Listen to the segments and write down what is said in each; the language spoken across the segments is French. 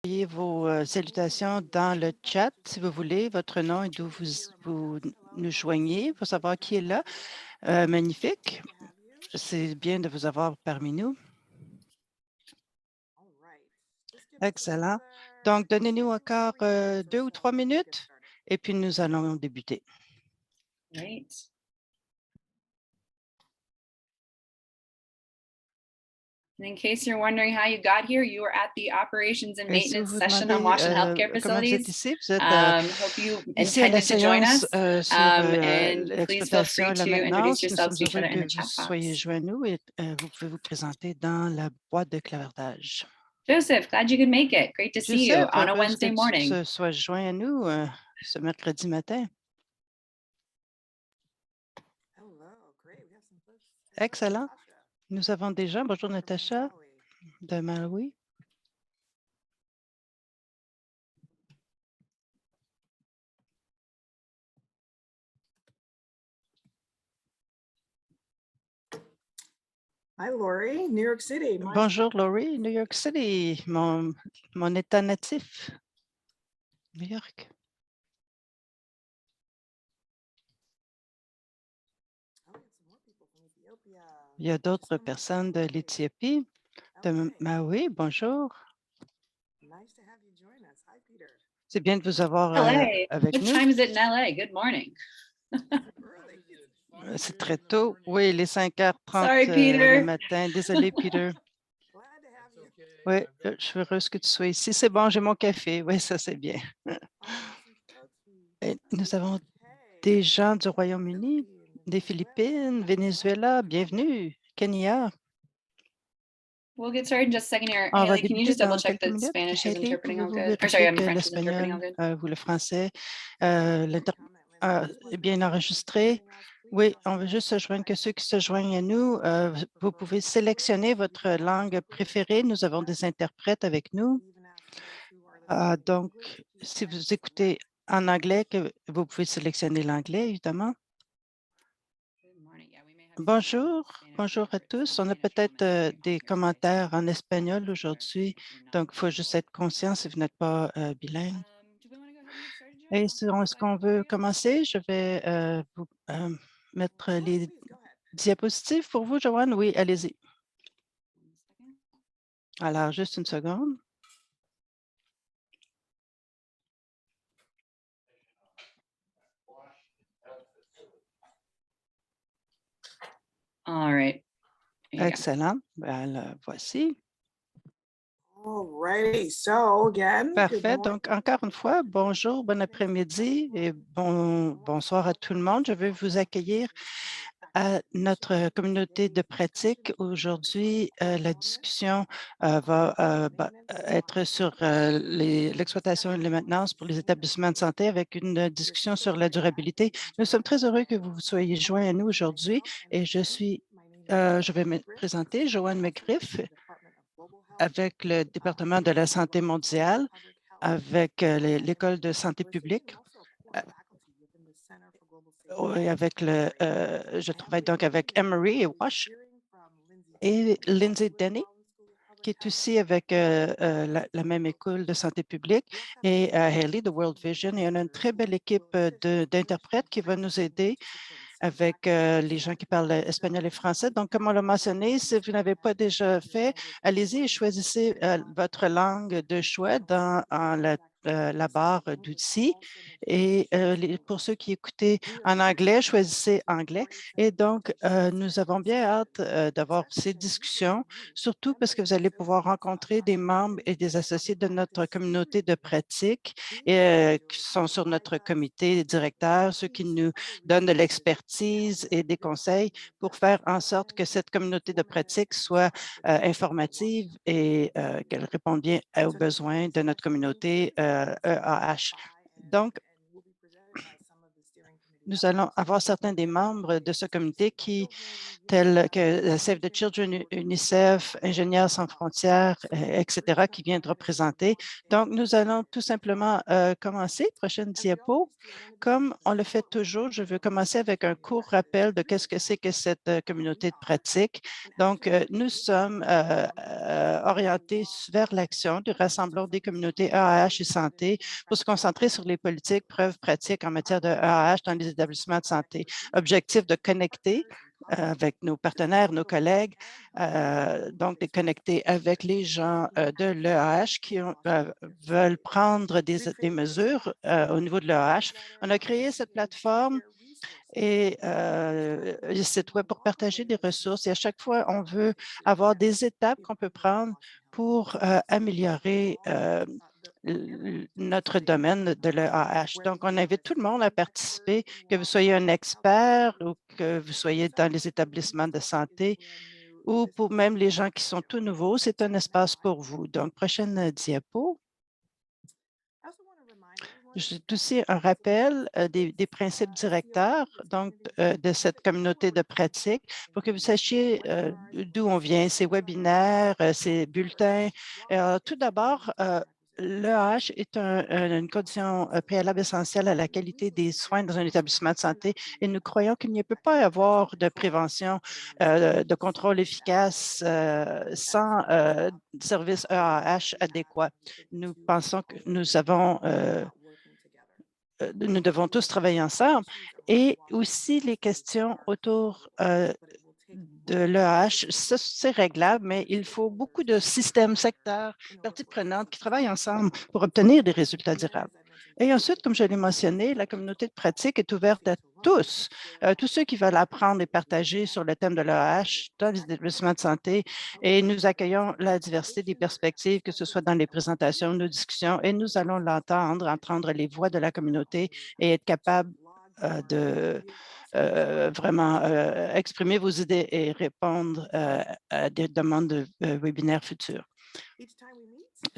Envoyez vos salutations dans le chat, si vous voulez, votre nom et d'où vous nous joignez pour savoir qui est là. Magnifique. C'est bien de vous avoir parmi nous. Excellent. Donc, donnez-nous encore 2 ou 3 minutes et puis nous allons débuter. Great. And in case you're wondering how you got here, you were at the operations and Et si vous maintenance vous session on demandez Washington Healthcare comment vous êtes Facilities. ici, vous êtes Hope you ici à la intended to join séance us. sur And please feel l'exploitation free et la to introduce maintenance. Nous yourselves sommes to each heureux other in que the vous chat soyez box. joints à nous et vous pouvez vous présenter dans la boîte de clavardage. Joseph, glad you could make it. Great to see you Joseph, on a heureuse que Wednesday tu morning. sois joint à nous ce mercredi matin. Excellent. Nous avons des gens. Bonjour, Natacha de Malawi. Hi, Laurie, New York City. Bonjour, Laurie, New York City, mon état natif, New York. Il y a d'autres personnes de l'Éthiopie, de Maui. Bonjour. C'est bien de vous avoir LA. avec What nous. time is it in LA? Good morning. C'est très tôt. Oui, les 5h30 Sorry, le Peter. matin. Désolé, Peter. Oui, je suis heureuse que tu sois ici. C'est bon, j'ai mon café. Oui, ça, c'est bien. Et nous avons des gens du Royaume-Uni, des Philippines, Venezuela. Bienvenue, Kenya. We'll get started in just a second here. On va Haley, can you débuter just double dans check quelques that minutes. Spanish is Hayley, interpreting all pouvez-vous good? Or sorry, vérifier que French is interpreting all l'espagnol good? ou le français est bien enregistré? Oui, on veut juste se joindre que ceux qui se joignent à nous, vous pouvez sélectionner votre langue préférée. Nous avons des interprètes avec nous. Donc, si vous écoutez en anglais, vous pouvez sélectionner l'anglais, évidemment. Bonjour, bonjour à tous. On a peut-être des commentaires en espagnol aujourd'hui, donc il faut juste être conscient si vous n'êtes pas bilingue. Et est-ce qu'on veut commencer? Je vais vous mettre les diapositives pour vous, Joanne. Oui, allez-y. Alors, juste une seconde. All right. Excellent. Voici. Parfait. Donc, encore une fois, bonjour, bon après-midi et bonsoir à tout le monde. Je veux vous accueillir à notre communauté de pratique. Aujourd'hui, la discussion va être sur l'exploitation et la maintenance pour les établissements de santé avec une discussion sur la durabilité. Nous sommes très heureux que vous soyez joints à nous aujourd'hui et je vais me présenter, Joanne McGriff, avec le département de la santé mondiale, avec l'École de santé publique. Je travaille donc avec Emory et Wash et Lindsay Denny, qui est aussi avec la même école de santé publique, et Haley de World Vision. Et on a une très belle équipe d'interprètes qui va nous aider avec les gens qui parlent espagnol et français. Donc, comme on l'a mentionné, si vous n'avez pas déjà fait, allez-y et choisissez votre langue de choix dans la barre d'outils. Et pour ceux qui écoutaient en anglais, choisissez anglais. Et donc, nous avons bien hâte d'avoir ces discussions, surtout parce que vous allez pouvoir rencontrer des membres et des associés de notre communauté de pratique qui sont sur notre comité directeur, ceux qui nous donnent de l'expertise et des conseils pour faire en sorte que cette communauté de pratique soit informative et qu'elle réponde bien aux besoins de notre communauté EAH. Donc, nous allons avoir certains des membres de ce comité tels que Save the Children, UNICEF, Ingénieurs sans frontières, etc., qui viennent représenter. Donc, nous allons tout simplement commencer. Prochaine diapo. Comme on le fait toujours, je veux commencer avec un court rappel de qu'est-ce que c'est que cette communauté de pratique. Donc, nous sommes orientés vers l'action du rassemblement des communautés EAH et santé pour se concentrer sur les politiques, preuves pratiques en matière de EAH dans les établissements de santé. Objectif de connecter avec nos partenaires, nos collègues, donc de connecter avec les gens de l'EAH qui veulent prendre des mesures au niveau de l'EAH. On a créé cette plateforme et le site web pour partager des ressources. Et à chaque fois, on veut avoir des étapes qu'on peut prendre pour améliorer notre domaine de l'EAH. Donc, on invite tout le monde à participer, que vous soyez un expert ou que vous soyez dans les établissements de santé ou pour même les gens qui sont tout nouveaux, c'est un espace pour vous. Donc, prochaine diapo. J'ai aussi un rappel des principes directeurs donc, de cette communauté de pratique pour que vous sachiez d'où on vient, ces webinaires, ces bulletins. Tout d'abord, l'EAH est une condition préalable essentielle à la qualité des soins dans un établissement de santé et nous croyons qu'il ne peut pas y avoir de prévention, de contrôle efficace sans service EAH adéquat. Nous pensons que nous devons tous travailler ensemble et aussi les questions autour de l'EAH, c'est réglable, mais il faut beaucoup de systèmes, secteurs, parties prenantes qui travaillent ensemble pour obtenir des résultats durables. Et ensuite, comme je l'ai mentionné, la communauté de pratique est ouverte à tous ceux qui veulent apprendre et partager sur le thème de l'EAH dans les établissements de santé. Et nous accueillons la diversité des perspectives, que ce soit dans les présentations, nos discussions, et nous allons entendre les voix de la communauté et être capables de vraiment exprimer vos idées et répondre à des demandes de webinaires futurs.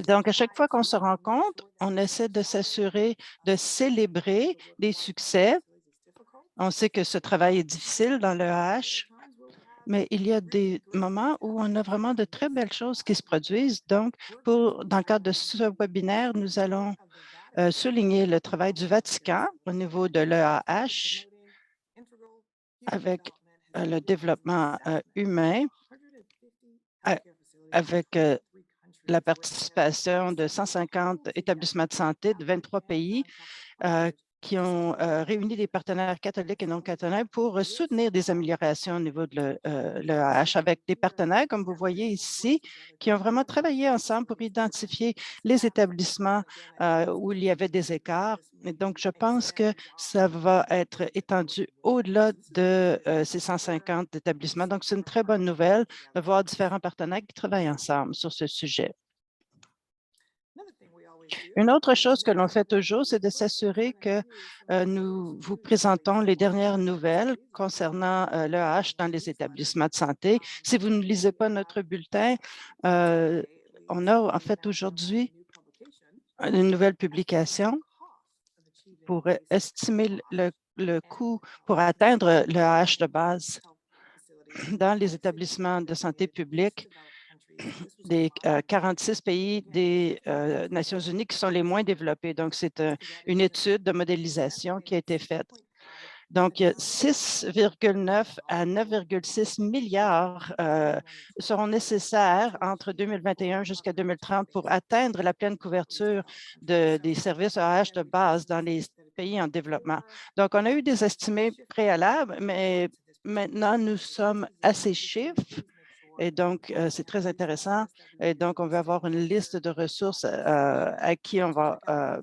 Donc, à chaque fois qu'on se rencontre, on essaie de s'assurer de célébrer des succès. On sait que ce travail est difficile dans l'EAH, mais il y a des moments où on a vraiment de très belles choses qui se produisent. Donc, dans le cadre de ce webinaire, nous allons souligner le travail du Vatican au niveau de l'EAH avec le développement humain, avec la participation de 150 établissements de santé de 23 pays qui ont réuni des partenaires catholiques et non catholiques pour soutenir des améliorations au niveau de l'EAH avec des partenaires, comme vous voyez ici, qui ont vraiment travaillé ensemble pour identifier les établissements où il y avait des écarts. Et donc, je pense que ça va être étendu au-delà de ces 150 établissements. Donc, c'est une très bonne nouvelle de voir différents partenaires qui travaillent ensemble sur ce sujet. Une autre chose que l'on fait toujours, c'est de s'assurer que nous vous présentons les dernières nouvelles concernant l'EAH dans les établissements de santé. Si vous ne lisez pas notre bulletin, on a en fait aujourd'hui une nouvelle publication pour estimer le coût pour atteindre l'EAH de base dans les établissements de santé publique des 46 pays des Nations unies qui sont les moins développés. Donc, c'est une étude de modélisation qui a été faite. Donc, 6,9 à 9,6 milliards seront nécessaires entre 2021 jusqu'à 2030 pour atteindre la pleine couverture des services EAH de base dans les pays en développement. Donc, on a eu des estimés préalables, mais maintenant, nous sommes à ces chiffres. Et donc, c'est très intéressant. Et donc, on va avoir une liste de ressources à qui on va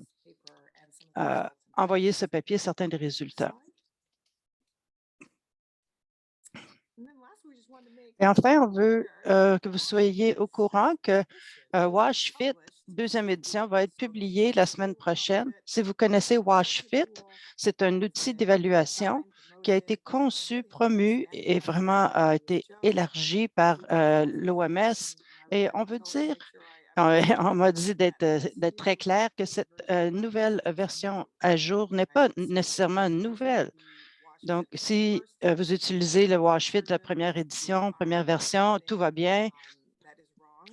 envoyer ce papier, certains des résultats. Et enfin, on veut que vous soyez au courant que WashFit, deuxième édition, va être publiée la semaine prochaine. Si vous connaissez WashFit, c'est un outil d'évaluation qui a été conçu, promu et vraiment a été élargi par l'OMS. Et on veut dire On m'a dit d'être très clair que cette nouvelle version à jour n'est pas nécessairement nouvelle. Donc, si vous utilisez le WashFit de la première édition, première version, tout va bien.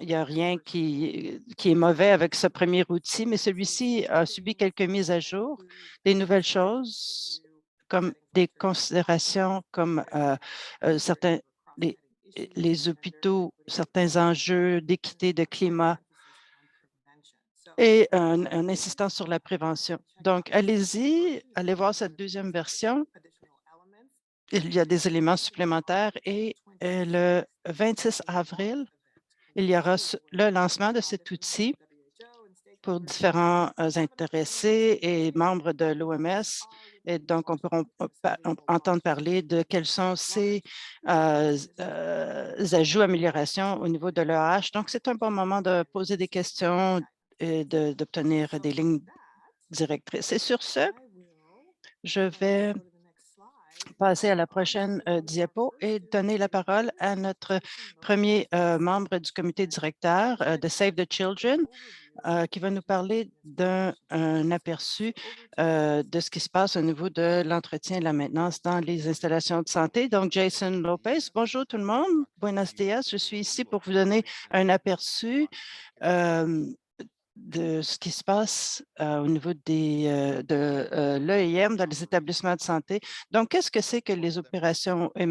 Il n'y a rien qui est mauvais avec ce premier outil, mais celui-ci a subi quelques mises à jour, des nouvelles choses, comme des considérations comme certains, les, les hôpitaux, certains enjeux d'équité, de climat et une insistance sur la prévention. Donc, allez-y, allez voir cette deuxième version. Il y a des éléments supplémentaires et le 26 avril, il y aura le lancement de cet outil pour différents intéressés et membres de l'OMS. Et donc, on pourra entendre parler de quels sont ces ajouts, améliorations au niveau de l'EH. Donc, c'est un bon moment de poser des questions et d'obtenir des lignes directrices. Et sur ce, je vais passer à la prochaine diapo et donner la parole à notre premier membre du comité directeur de Save the Children, qui va nous parler d'un aperçu de ce qui se passe au niveau de l'entretien et la maintenance dans les installations de santé. Donc, Jason Lopez, bonjour tout le monde. Buenos dias. Je suis ici pour vous donner un aperçu de ce qui se passe au niveau de l'EIM dans les établissements de santé. Donc, qu'est-ce que c'est que les opérations et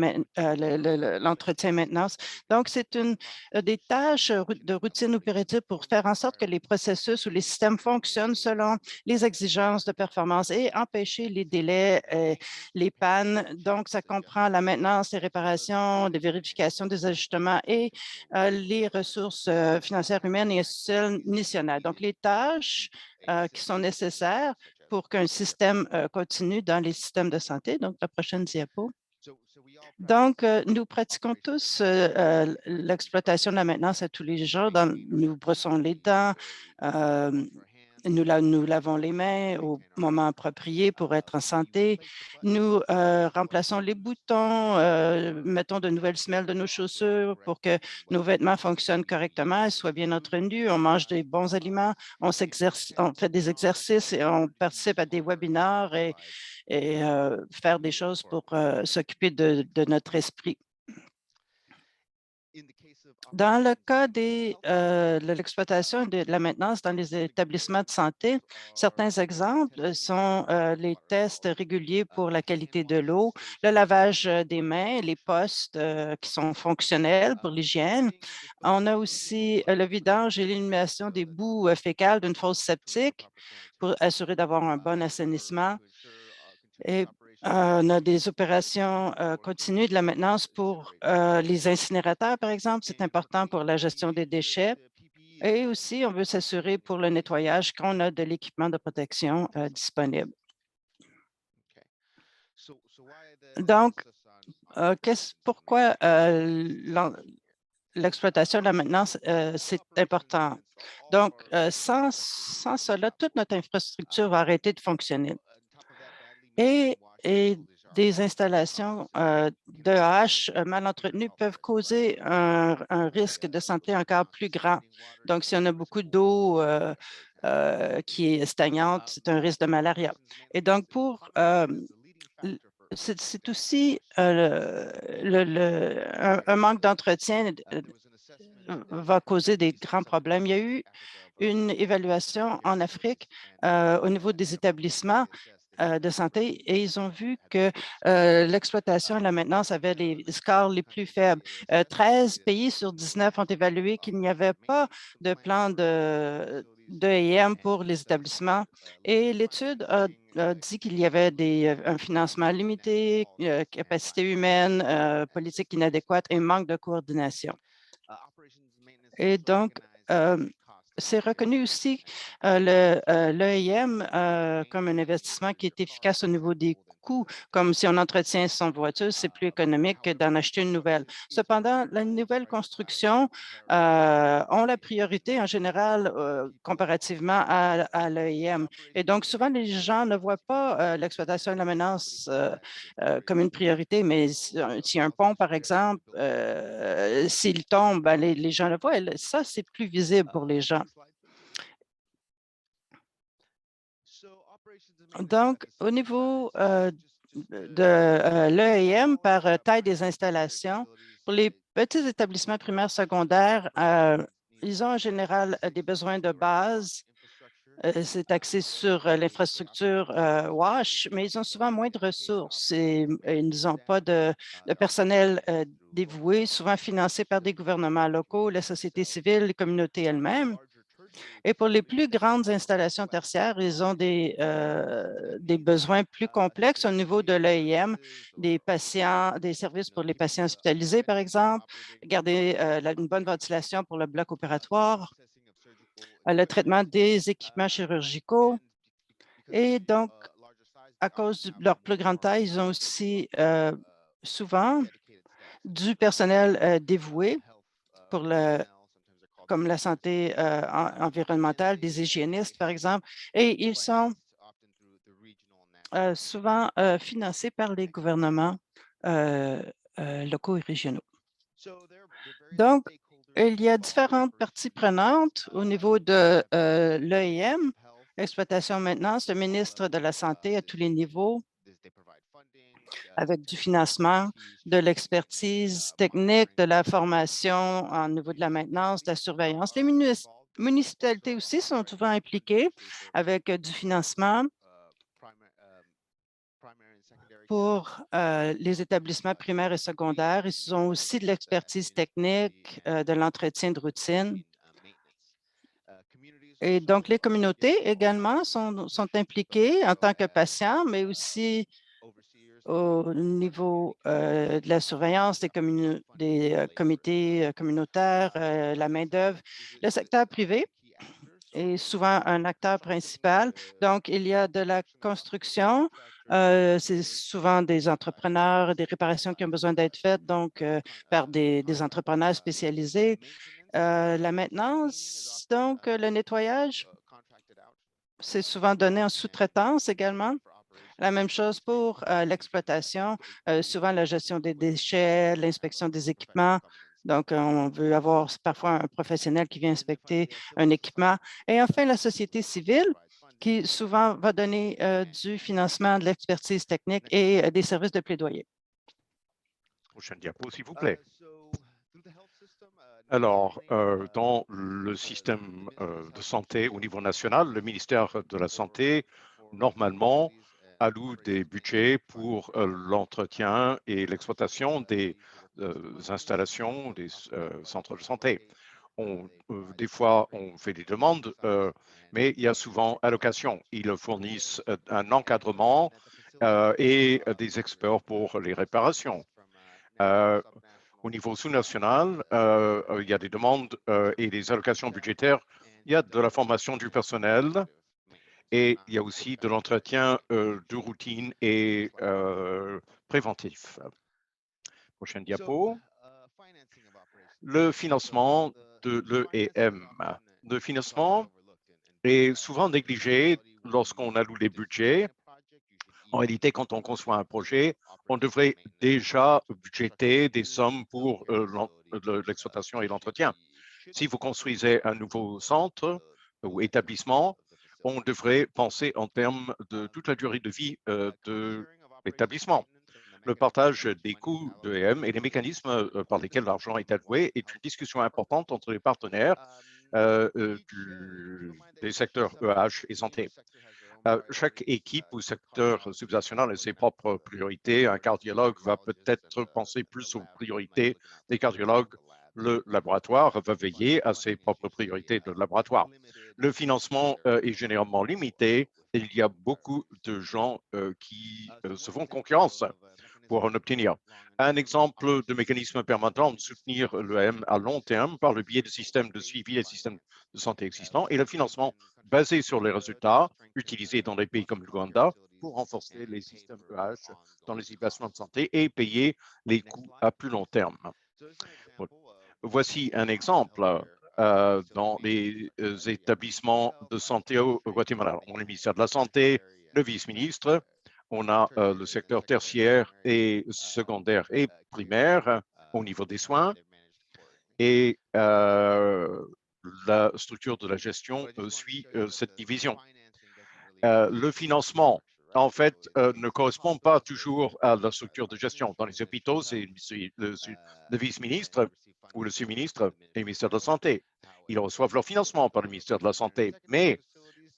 l'entretien et maintenance? Donc, c'est des tâches de routine opérative pour faire en sorte que les processus ou les systèmes fonctionnent selon les exigences de performance et empêcher les délais, les pannes. Donc, ça comprend la maintenance, les réparations, les vérifications des ajustements et les ressources financières humaines et institutionnelles. Donc, les tâches qui sont nécessaires pour qu'un système continue dans les systèmes de santé. Donc, la prochaine diapo. Donc, nous pratiquons tous l'exploitation de la maintenance à tous les jours. Nous brossons les dents, nous lavons les mains au moment approprié pour être en santé. Nous remplaçons les boutons, mettons de nouvelles semelles de nos chaussures pour que nos vêtements fonctionnent correctement et soient bien entretenus. On mange des bons aliments, on fait des exercices et on participe à des webinaires et faire des choses pour s'occuper de notre esprit. Dans le cas de l'exploitation et de la maintenance dans les établissements de santé, certains exemples sont les tests réguliers pour la qualité de l'eau, le lavage des mains, les postes qui sont fonctionnels pour l'hygiène. On a aussi le vidange et l'élimination des boues fécales d'une fosse septique pour assurer d'avoir un bon assainissement. Et on a des opérations continues de la maintenance pour les incinérateurs, par exemple. C'est important pour la gestion des déchets. Et aussi, on veut s'assurer pour le nettoyage qu'on a de l'équipement de protection disponible. Donc, pourquoi l'exploitation de la maintenance, c'est important? Donc, sans cela, toute notre infrastructure va arrêter de fonctionner. Et des installations d'EH mal entretenues peuvent causer un risque de santé encore plus grand. Donc, si on a beaucoup d'eau qui est stagnante, c'est un risque de malaria. Et donc, c'est aussi un manque d'entretien va causer des grands problèmes. Il y a eu une évaluation en Afrique au niveau des établissements de santé et ils ont vu que l'exploitation et la maintenance avaient les scores les plus faibles. 13 pays sur 19 ont évalué qu'il n'y avait pas de plan d'EIM pour les établissements et l'étude a dit qu'il y avait un financement limité, capacité humaine, politique inadéquate et manque de coordination. Et donc, c'est reconnu aussi l'EIM comme un investissement qui est efficace au niveau des coût, comme si on entretient son voiture, c'est plus économique que d'en acheter une nouvelle. Cependant, la nouvelle construction ont la priorité en général comparativement à l'EIM. Et donc, souvent, les gens ne voient pas l'exploitation et la maintenance comme une priorité, mais si un pont, par exemple, s'il tombe, ben, les gens le voient. Et ça, c'est plus visible pour les gens. Donc, au niveau de l'EIM par taille des installations, pour les petits établissements primaires secondaires, ils ont en général des besoins de base. C'est axé sur l'infrastructure WASH, mais ils ont souvent moins de ressources et ils n'ont pas de personnel dévoué, souvent financé par des gouvernements locaux, la société civile, les communautés elles-mêmes. Et pour les plus grandes installations tertiaires, ils ont des besoins plus complexes au niveau de l'EIM, des patients, des services pour les patients hospitalisés, par exemple, garder une bonne ventilation pour le bloc opératoire, le traitement des équipements chirurgicaux. Et donc, à cause de leur plus grande taille, ils ont aussi souvent du personnel dévoué pour comme la santé environnementale, des hygiénistes, par exemple, et ils sont souvent financés par les gouvernements euh, locaux et régionaux. Donc, il y a différentes parties prenantes au niveau de l'EIM, exploitation maintenance, le ministre de la Santé à tous les niveaux, avec du financement, de l'expertise technique, de la formation au niveau de la maintenance, de la surveillance. Les municipalités aussi sont souvent impliquées avec du financement pour les établissements primaires et secondaires. Ils ont aussi de l'expertise technique, de l'entretien de routine. Et donc, les communautés également sont impliquées en tant que patients, mais aussi au niveau de la surveillance des comités communautaires, la main-d'œuvre. Le secteur privé est souvent un acteur principal. Donc, il y a de la construction. C'est souvent des entrepreneurs, des réparations qui ont besoin d'être faites, donc par des entrepreneurs spécialisés. La maintenance, donc le nettoyage, c'est souvent donné en sous-traitance également. La même chose pour l'exploitation, souvent la gestion des déchets, l'inspection des équipements. Donc, on veut avoir parfois un professionnel qui vient inspecter un équipement. Et enfin, la société civile qui souvent va donner du financement, de l'expertise technique et des services de plaidoyer. Prochaine diapo, s'il vous plaît. Alors, dans le système de santé au niveau national, le ministère de la Santé, normalement, alloue des budgets pour l'entretien et l'exploitation des installations, des centres de santé. Des fois, on fait des demandes, mais il y a souvent allocation. Ils fournissent un encadrement et des experts pour les réparations. Au niveau sous-national, il y a des demandes et des allocations budgétaires. Il y a de la formation du personnel et il y a aussi de l'entretien de routine et préventif. Prochaine diapo. Le financement de l'EIM. Le financement est souvent négligé lorsqu'on alloue les budgets. En réalité, quand on conçoit un projet, on devrait déjà budgéter des sommes pour l'exploitation et l'entretien. Si vous construisez un nouveau centre ou établissement, on devrait penser en termes de toute la durée de vie de l'établissement. Le partage des coûts de EM et les mécanismes par lesquels l'argent est alloué est une discussion importante entre les partenaires des secteurs EH et santé. Chaque équipe ou secteur subnational a ses propres priorités. Un cardiologue va peut-être penser plus aux priorités des cardiologues. Le laboratoire va veiller à ses propres priorités de laboratoire. Le financement est généralement limité et il y a beaucoup de gens qui se font concurrence pour en obtenir. Un exemple de mécanisme permettant de soutenir l'EM à long terme par le biais de systèmes de suivi et systèmes de santé existants et le financement basé sur les résultats utilisés dans des pays comme l'Ouganda pour renforcer les systèmes EH dans les établissements de santé et payer les coûts à plus long terme. Voici un exemple dans les établissements de santé au Guatemala. On a le ministère de la Santé, le vice-ministre, on a le secteur tertiaire et secondaire et primaire au niveau des soins et la structure de la gestion suit cette division. Le financement, en fait, ne correspond pas toujours à la structure de gestion. Dans les hôpitaux, c'est le vice-ministre ou le sous-ministre et le ministère de la Santé. Ils reçoivent leur financement par le ministère de la Santé. Mais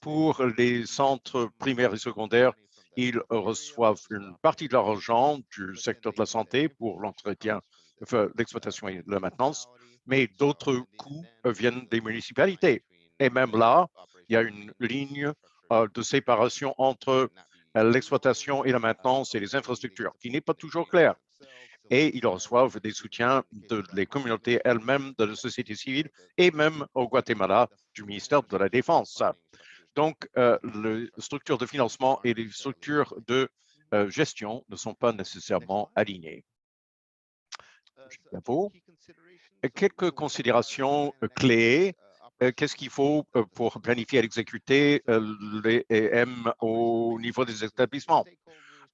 pour les centres primaires et secondaires, ils reçoivent une partie de leur argent du secteur de la santé pour l'entretien, enfin, l'exploitation et la maintenance, mais d'autres coûts viennent des municipalités. Et même là, il y a une ligne de séparation entre l'exploitation et la maintenance et les infrastructures qui n'est pas toujours claire. Et ils reçoivent des soutiens des communautés elles-mêmes, de la société civile et même au Guatemala du ministère de la Défense. Donc, les structures de financement et les structures de gestion ne sont pas nécessairement alignées. Quelques considérations clés. Qu'est-ce qu'il faut pour planifier et exécuter les EM au niveau des établissements?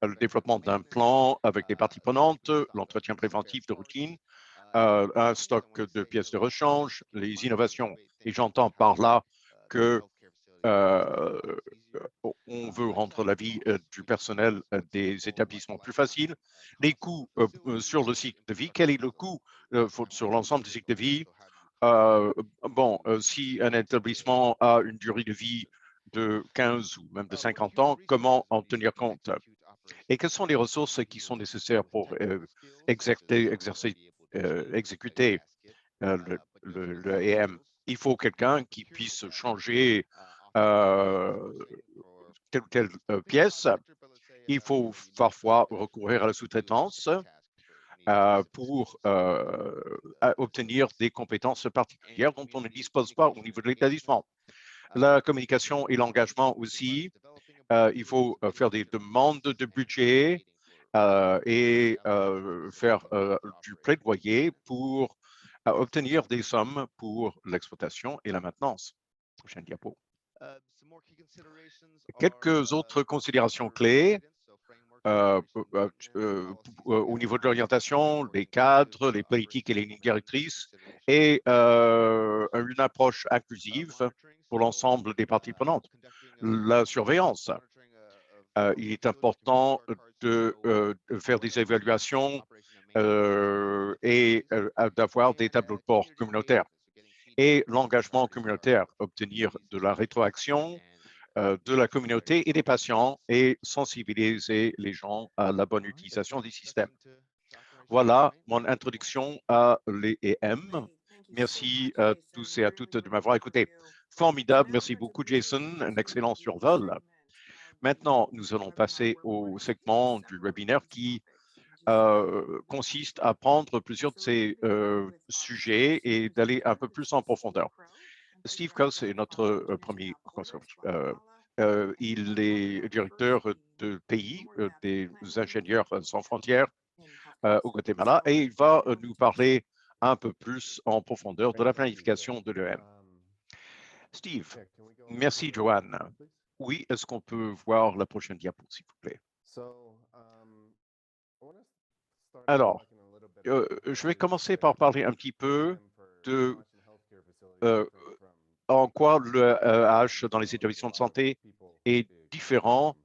Le développement d'un plan avec des parties prenantes, l'entretien préventif de routine, un stock de pièces de rechange, les innovations. Et j'entends par là que on veut rendre la vie du personnel des établissements plus facile. Les coûts sur le cycle de vie, quel est le coût sur l'ensemble du cycle de vie? Si un établissement a une durée de vie de 15 ou même de 50 ans, comment en tenir compte? Et quelles sont les ressources qui sont nécessaires pour exécuter le EM? Il faut quelqu'un qui puisse changer telle ou telle pièce. Il faut parfois recourir à la sous-traitance pour obtenir des compétences particulières dont on ne dispose pas au niveau de l'établissement. La communication et l'engagement aussi. Il faut faire des demandes de budget et faire du plaidoyer pour obtenir des sommes pour l'exploitation et la maintenance. Prochaine diapo. Quelques autres considérations clés au niveau de l'orientation, les cadres, les politiques et les lignes directrices et une approche inclusive pour l'ensemble des parties prenantes. La surveillance. Il est important de faire des évaluations et d'avoir des tableaux de bord communautaires. Et l'engagement communautaire, obtenir de la rétroaction de la communauté et des patients et sensibiliser les gens à la bonne utilisation des systèmes. Voilà mon introduction à l'EM. Merci à tous et à toutes de m'avoir écouté. Formidable, merci beaucoup Jason, un excellent survol. Maintenant, nous allons passer au segment du webinaire qui consiste à prendre plusieurs de ces sujets et d'aller un peu plus en profondeur. Steve Krause est notre premier il est directeur de pays des ingénieurs sans frontières au Guatemala et il va nous parler un peu plus en profondeur de la planification de l'EM. Steve, merci Joanne. Oui, est-ce qu'on peut voir la prochaine diapo, s'il vous plaît? Alors, je vais commencer par parler un petit peu de en quoi le EH dans les établissements de santé est différent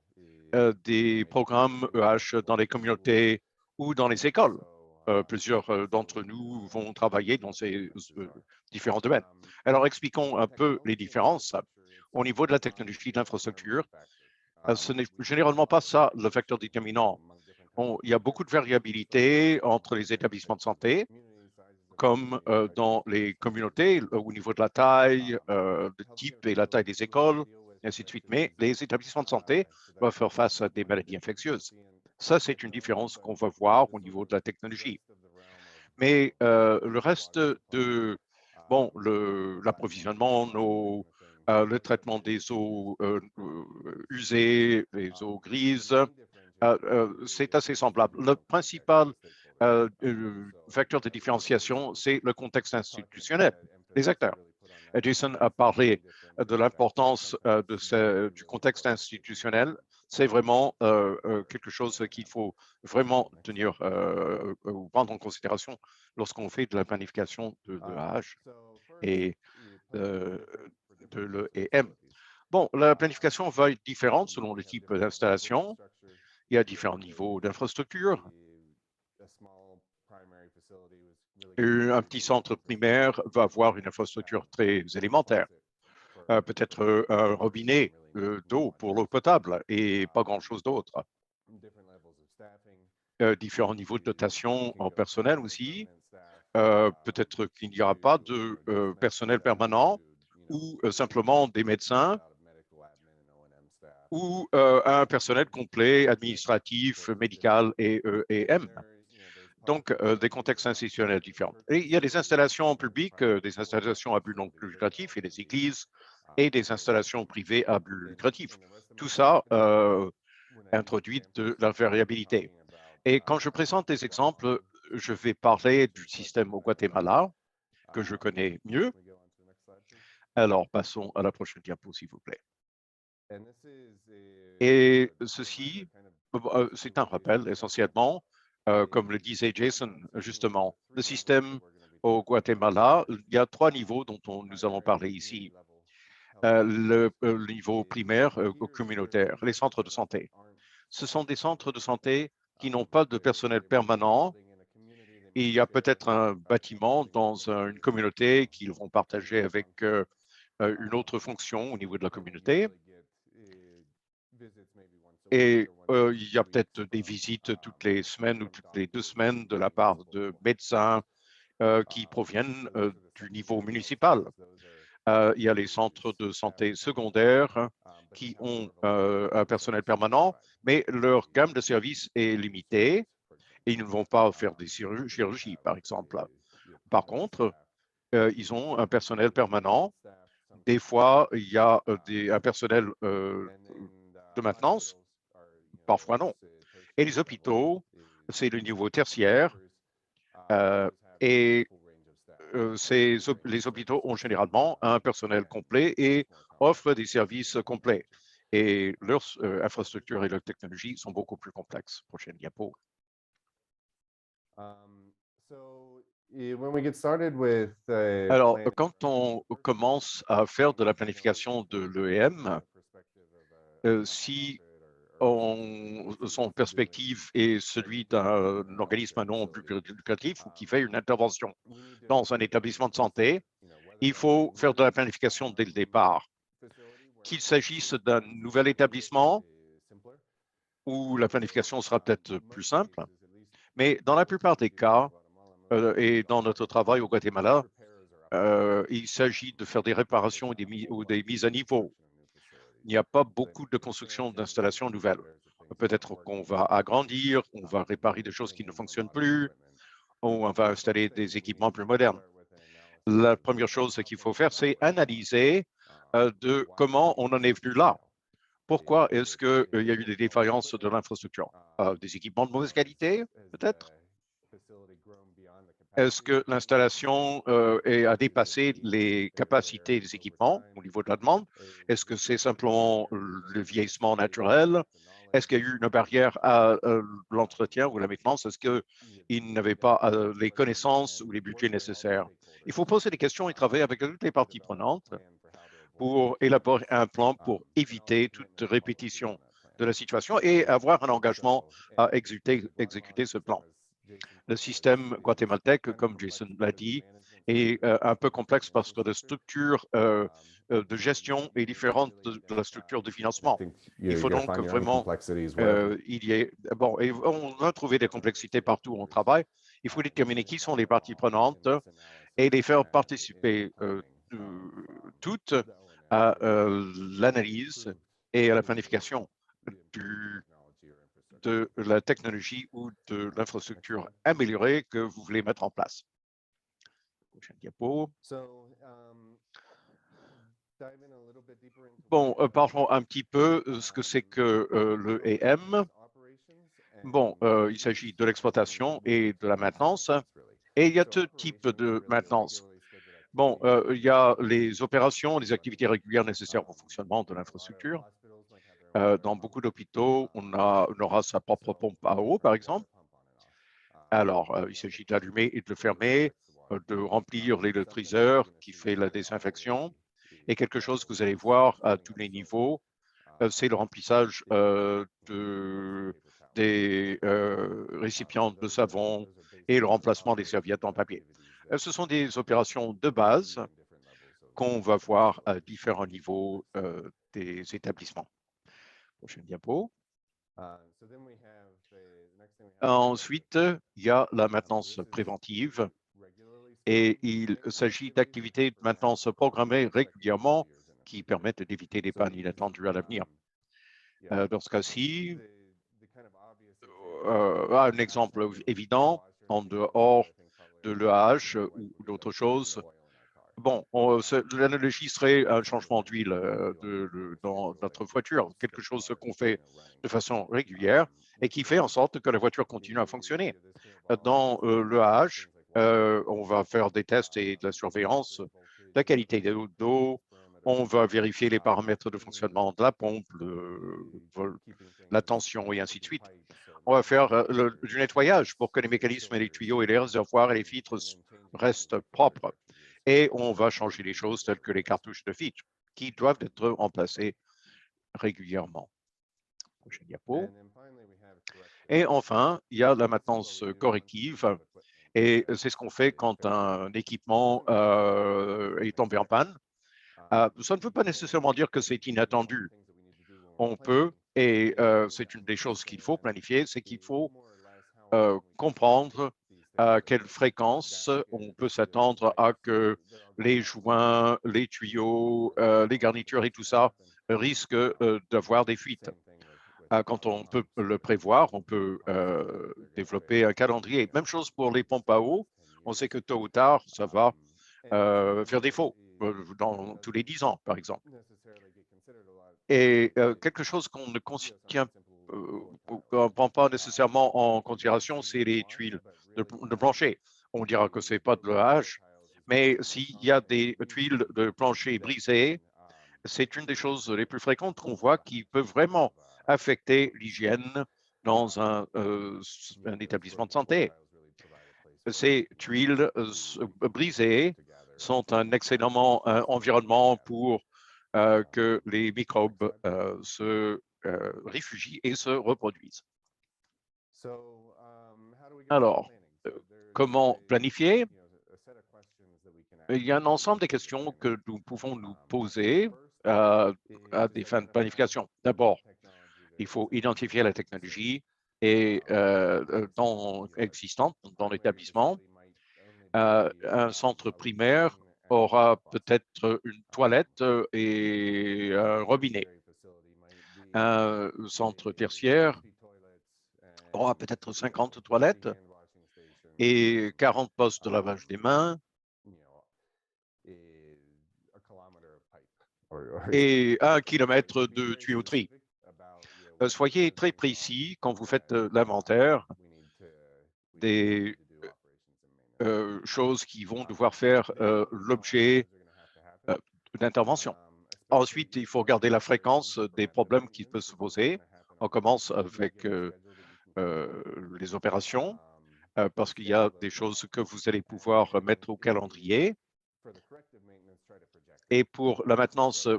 des programmes EH dans les communautés ou dans les écoles. Plusieurs d'entre nous vont travailler dans ces différents domaines. Alors, expliquons un peu les différences. Au niveau de la technologie de l'infrastructure, ce n'est généralement pas ça le facteur déterminant. Il y a beaucoup de variabilité entre les établissements de santé, comme dans les communautés, au niveau de la taille, le type et la taille des écoles, et ainsi de suite. Mais les établissements de santé doivent faire face à des maladies infectieuses. Ça, c'est une différence qu'on va voir au niveau de la technologie. Mais le reste de l'approvisionnement, nos le traitement des eaux usées, les eaux grises, c'est assez semblable. Le principal facteur de différenciation, c'est le contexte institutionnel des acteurs. Jason a parlé de l'importance du contexte institutionnel. C'est vraiment quelque chose qu'il faut vraiment tenir ou prendre en considération lorsqu'on fait de la planification de l'AH et de l'EM. Bon, la planification va être différente selon le type d'installation. Il y a différents niveaux d'infrastructure. Un petit centre primaire va avoir une infrastructure très élémentaire. Peut-être un robinet d'eau pour l'eau potable et pas grand-chose d'autre. Différents niveaux de dotation en personnel aussi. Peut-être qu'il n'y aura pas de personnel permanent ou simplement des médecins ou un personnel complet administratif, médical et EM. Donc, des contextes institutionnels différents. Et il y a des installations publiques, des installations à but non lucratif et des églises et des installations privées à but lucratif. Tout ça introduit de la variabilité. Et quand je présente des exemples, je vais parler du système au Guatemala, que je connais mieux. Alors, passons à la prochaine diapo, s'il vous plaît. Et ceci, c'est un rappel essentiellement, comme le disait Jason, justement, le système au Guatemala, il y a 3 niveaux dont nous allons parler ici. Le niveau primaire communautaire, les centres de santé. Ce sont des centres de santé qui n'ont pas de personnel permanent. Et il y a peut-être un bâtiment dans une communauté qu'ils vont partager avec une autre fonction au niveau de la communauté. Et il y a peut-être des visites toutes les semaines ou toutes les 2 semaines de la part de médecins qui proviennent du niveau municipal. Il y a les centres de santé secondaires qui ont un personnel permanent, mais leur gamme de services est limitée et ils ne vont pas faire des chirurgies, par exemple. Par contre, ils ont un personnel permanent. Des fois, il y a un personnel de maintenance, parfois non. Et les hôpitaux, c'est le niveau tertiaire. Et les hôpitaux ont généralement un personnel complet et offrent des services complets. Et leurs infrastructures et leurs technologies sont beaucoup plus complexes. Prochaine diapo. Alors, quand on commence à faire de la planification de l'EM, si son perspective est celui d'un organisme non lucratif ou qui fait une intervention dans un établissement de santé, il faut faire de la planification dès le départ. Qu'il s'agisse d'un nouvel établissement où la planification sera peut-être plus simple, mais dans la plupart des cas, et dans notre travail au Guatemala, il s'agit de faire des réparations ou des mises à niveau. Il n'y a pas beaucoup de construction d'installations nouvelles. Peut-être qu'on va agrandir, on va réparer des choses qui ne fonctionnent plus, ou on va installer des équipements plus modernes. La première chose qu'il faut faire, c'est analyser de comment on en est venu là. Pourquoi est-ce qu'il y a eu des défaillances de l'infrastructure? Des équipements de mauvaise qualité, peut-être? Est-ce que l'installation a dépassé les capacités des équipements au niveau de la demande? Est-ce que c'est simplement le vieillissement naturel? Est-ce qu'il y a eu une barrière à l'entretien ou la maintenance? Est-ce qu'ils n'avaient pas les connaissances ou les budgets nécessaires? Il faut poser des questions et travailler avec toutes les parties prenantes pour élaborer un plan pour éviter toute répétition de la situation et avoir un engagement à exécuter ce plan. Le système guatémaltèque, comme Jason l'a dit, est un peu complexe parce que la structure de gestion est différente de la structure de financement. Il faut donc vraiment, et on a trouvé des complexités partout où on travaille. Il faut déterminer qui sont les parties prenantes et les faire participer toutes à l'analyse et à la planification de la technologie ou de l'infrastructure améliorée que vous voulez mettre en place. Prochaine diapo. Bon, parlons un petit peu ce que c'est que le EM. Bon, il s'agit de l'exploitation et de la maintenance. Et il y a deux types de maintenance. Bon, il y a les opérations, les activités régulières nécessaires au fonctionnement de l'infrastructure. Dans beaucoup d'hôpitaux, on aura sa propre pompe à eau, par exemple. Alors, il s'agit de l'allumer et de le fermer, de remplir l'électryseur qui fait la désinfection. Et quelque chose que vous allez voir à tous les niveaux, c'est le remplissage des récipients de savon et le remplacement des serviettes en papier. Ce sont des opérations de base qu'on va voir à différents niveaux des établissements. Prochaine diapo. Ensuite, il y a la maintenance préventive et il s'agit d'activités de maintenance programmées régulièrement qui permettent d'éviter des pannes inattendues à l'avenir. Dans ce cas-ci, un exemple évident, en dehors de l'EAH ou d'autres choses. Bon, l'analogie serait un changement d'huile dans notre voiture, quelque chose qu'on fait de façon régulière et qui fait en sorte que la voiture continue à fonctionner. Dans l'EAH, on va faire des tests et de la surveillance de la qualité de l'eau. On va vérifier les paramètres de fonctionnement de la pompe, la tension et ainsi de suite. On va faire du nettoyage pour que les mécanismes et les tuyaux et les réservoirs et les filtres restent propres. Et on va changer les choses telles que les cartouches de filtre qui doivent être remplacées régulièrement. Prochaine diapo. Et enfin, il y a la maintenance corrective. Et c'est ce qu'on fait quand un équipement est tombé en panne. Ça ne veut pas nécessairement dire que c'est inattendu. On peut, et c'est une des choses qu'il faut planifier, c'est qu'il faut comprendre à quelle fréquence on peut s'attendre à que les joints, les tuyaux, les garnitures et tout ça risquent d'avoir des fuites. Quand on peut le prévoir, on peut développer un calendrier. Même chose pour les pompes à eau. On sait que tôt ou tard, ça va faire défaut dans tous les 10 ans, par exemple. Et quelque chose qu'on ne prend pas nécessairement en considération, c'est les tuiles de plancher. On dira que ce n'est pas de l'EAH, mais s'il y a des tuiles de plancher brisées, c'est une des choses les plus fréquentes qu'on voit qui peut vraiment affecter l'hygiène dans un établissement de santé. Ces tuiles brisées sont un excellent environnement pour que les microbes se réfugient et se reproduisent. Alors, comment planifier? Il y a un ensemble de questions que nous pouvons nous poser à des fins de planification. D'abord, il faut identifier la technologie existante dans l'établissement. Un centre primaire aura peut-être une toilette et un robinet. Un centre tertiaire aura peut-être 50 toilettes et 40 postes de lavage des mains et 1 kilomètre de tuyauterie. Soyez très précis quand vous faites l'inventaire des choses qui vont devoir faire l'objet d'intervention. Ensuite, il faut regarder la fréquence des problèmes qui peuvent se poser. On commence avec les opérations, parce qu'il y a des choses que vous allez pouvoir mettre au calendrier. Et pour la maintenance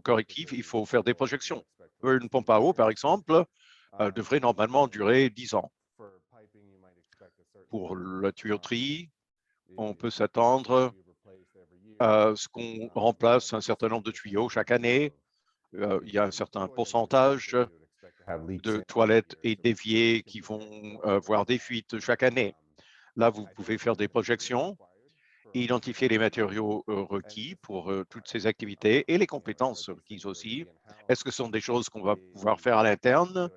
corrective, il faut faire des projections. Une pompe à eau, par exemple, devrait normalement durer 10 ans. Pour la tuyauterie, on peut s'attendre à ce qu'on remplace un certain nombre de tuyaux chaque année. Il y a un certain pourcentage de toilettes et d'éviers qui vont avoir des fuites chaque année. Là, vous pouvez faire des projections, identifier les matériaux requis pour toutes ces activités et les compétences requises aussi. Est-ce que ce sont des choses qu'on va pouvoir faire à l'interne?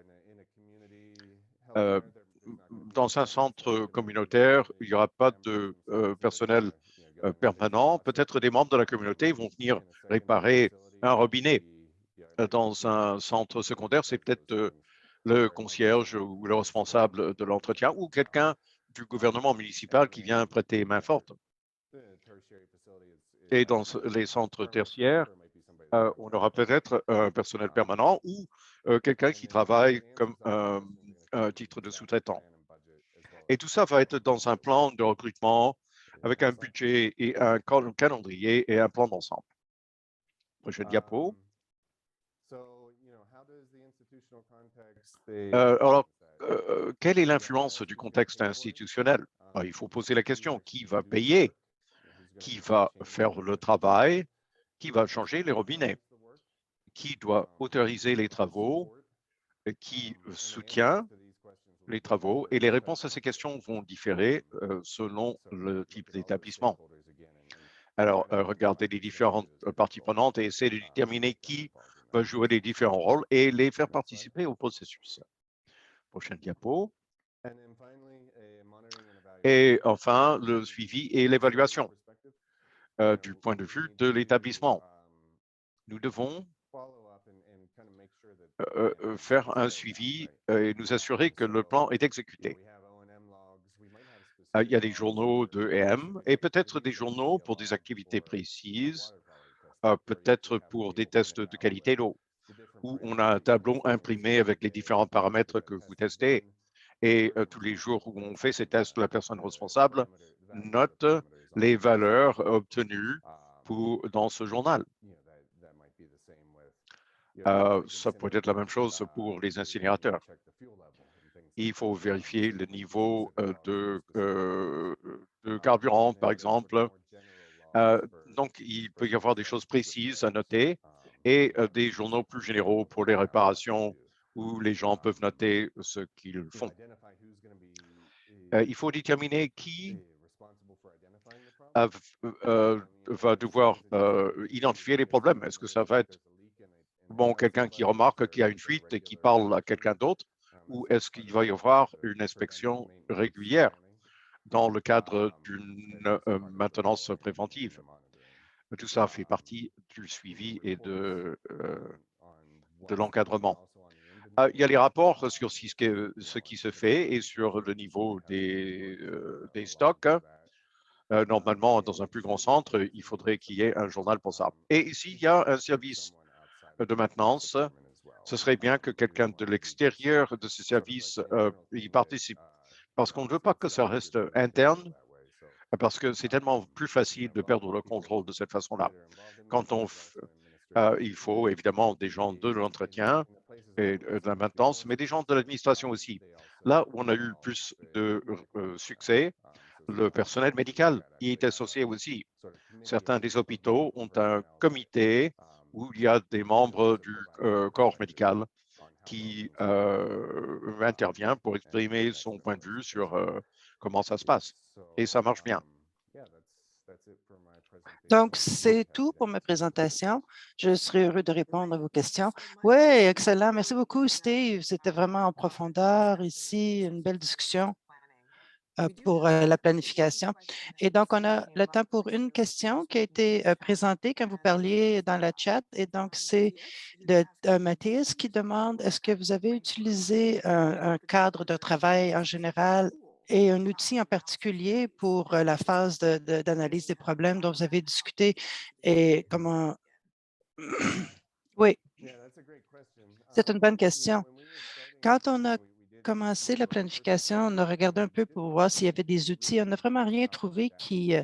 Dans un centre communautaire, il n'y aura pas de personnel permanent. Peut-être des membres de la communauté vont venir réparer un robinet. Dans un centre secondaire, c'est peut-être le concierge ou le responsable de l'entretien ou quelqu'un du gouvernement municipal qui vient prêter main forte. Et dans les centres tertiaires, on aura peut-être un personnel permanent ou quelqu'un qui travaille comme un titre de sous-traitant. Et tout ça va être dans un plan de recrutement avec un budget et un calendrier et un plan d'ensemble. Prochaine diapo. Alors, quelle est l'influence du contexte institutionnel? Il faut poser la question, qui va payer? Qui va faire le travail? Qui va changer les robinets? Qui doit autoriser les travaux? Qui soutient les travaux? Et les réponses à ces questions vont différer selon le type d'établissement. Alors, regardez les différentes parties prenantes et essayez de déterminer qui va jouer les différents rôles et les faire participer au processus. Prochaine diapo. Et enfin, le suivi et l'évaluation du point de vue de l'établissement. Nous devons faire un suivi et nous assurer que le plan est exécuté. Il y a des journaux de EM et peut-être des journaux pour des activités précises, peut-être pour des tests de qualité d'eau, où on a un tableau imprimé avec les différents paramètres que vous testez. Et tous les jours où on fait ces tests, la personne responsable note les valeurs obtenues dans ce journal. Ça peut être la même chose pour les incinérateurs. Il faut vérifier le niveau de carburant, par exemple. Donc, il peut y avoir des choses précises à noter et des journaux plus généraux pour les réparations où les gens peuvent noter ce qu'ils font. Il faut déterminer qui va devoir identifier les problèmes. Est-ce que ça va être quelqu'un qui remarque qu'il y a une fuite et qui parle à quelqu'un d'autre, ou est-ce qu'il va y avoir une inspection régulière dans le cadre d'une maintenance préventive? Tout ça fait partie du suivi et de l'encadrement. Il y a les rapports sur ce qui se fait et sur le niveau des stocks. Normalement, dans un plus grand centre, il faudrait qu'il y ait un journal pour ça. Et s'il y a un service de maintenance, ce serait bien que quelqu'un de l'extérieur de ce service y participe. Parce qu'on ne veut pas que ça reste interne, parce que c'est tellement plus facile de perdre le contrôle de cette façon-là. Il faut évidemment des gens de l'entretien et de la maintenance, mais des gens de l'administration aussi. Là où on a eu le plus de succès, le personnel médical y est associé aussi. Certains des hôpitaux ont un comité où il y a des membres du corps médical qui intervient pour exprimer son point de vue sur comment ça se passe. Et ça marche bien. Donc, c'est tout pour ma présentation. Je serai heureux de répondre à vos questions. Oui, excellent. Merci beaucoup, Steve. C'était vraiment en profondeur ici, une belle discussion pour la planification. Et donc, on a le temps pour une question qui a été présentée quand vous parliez dans la chat. Et donc, c'est de Mathias qui demande, est-ce que vous avez utilisé un cadre de travail en général et un outil en particulier pour la phase d'analyse des problèmes dont vous avez discuté et comment… Oui, c'est une bonne question. Quand on a commencé la planification, on a regardé un peu pour voir s'il y avait des outils. On n'a vraiment rien trouvé qui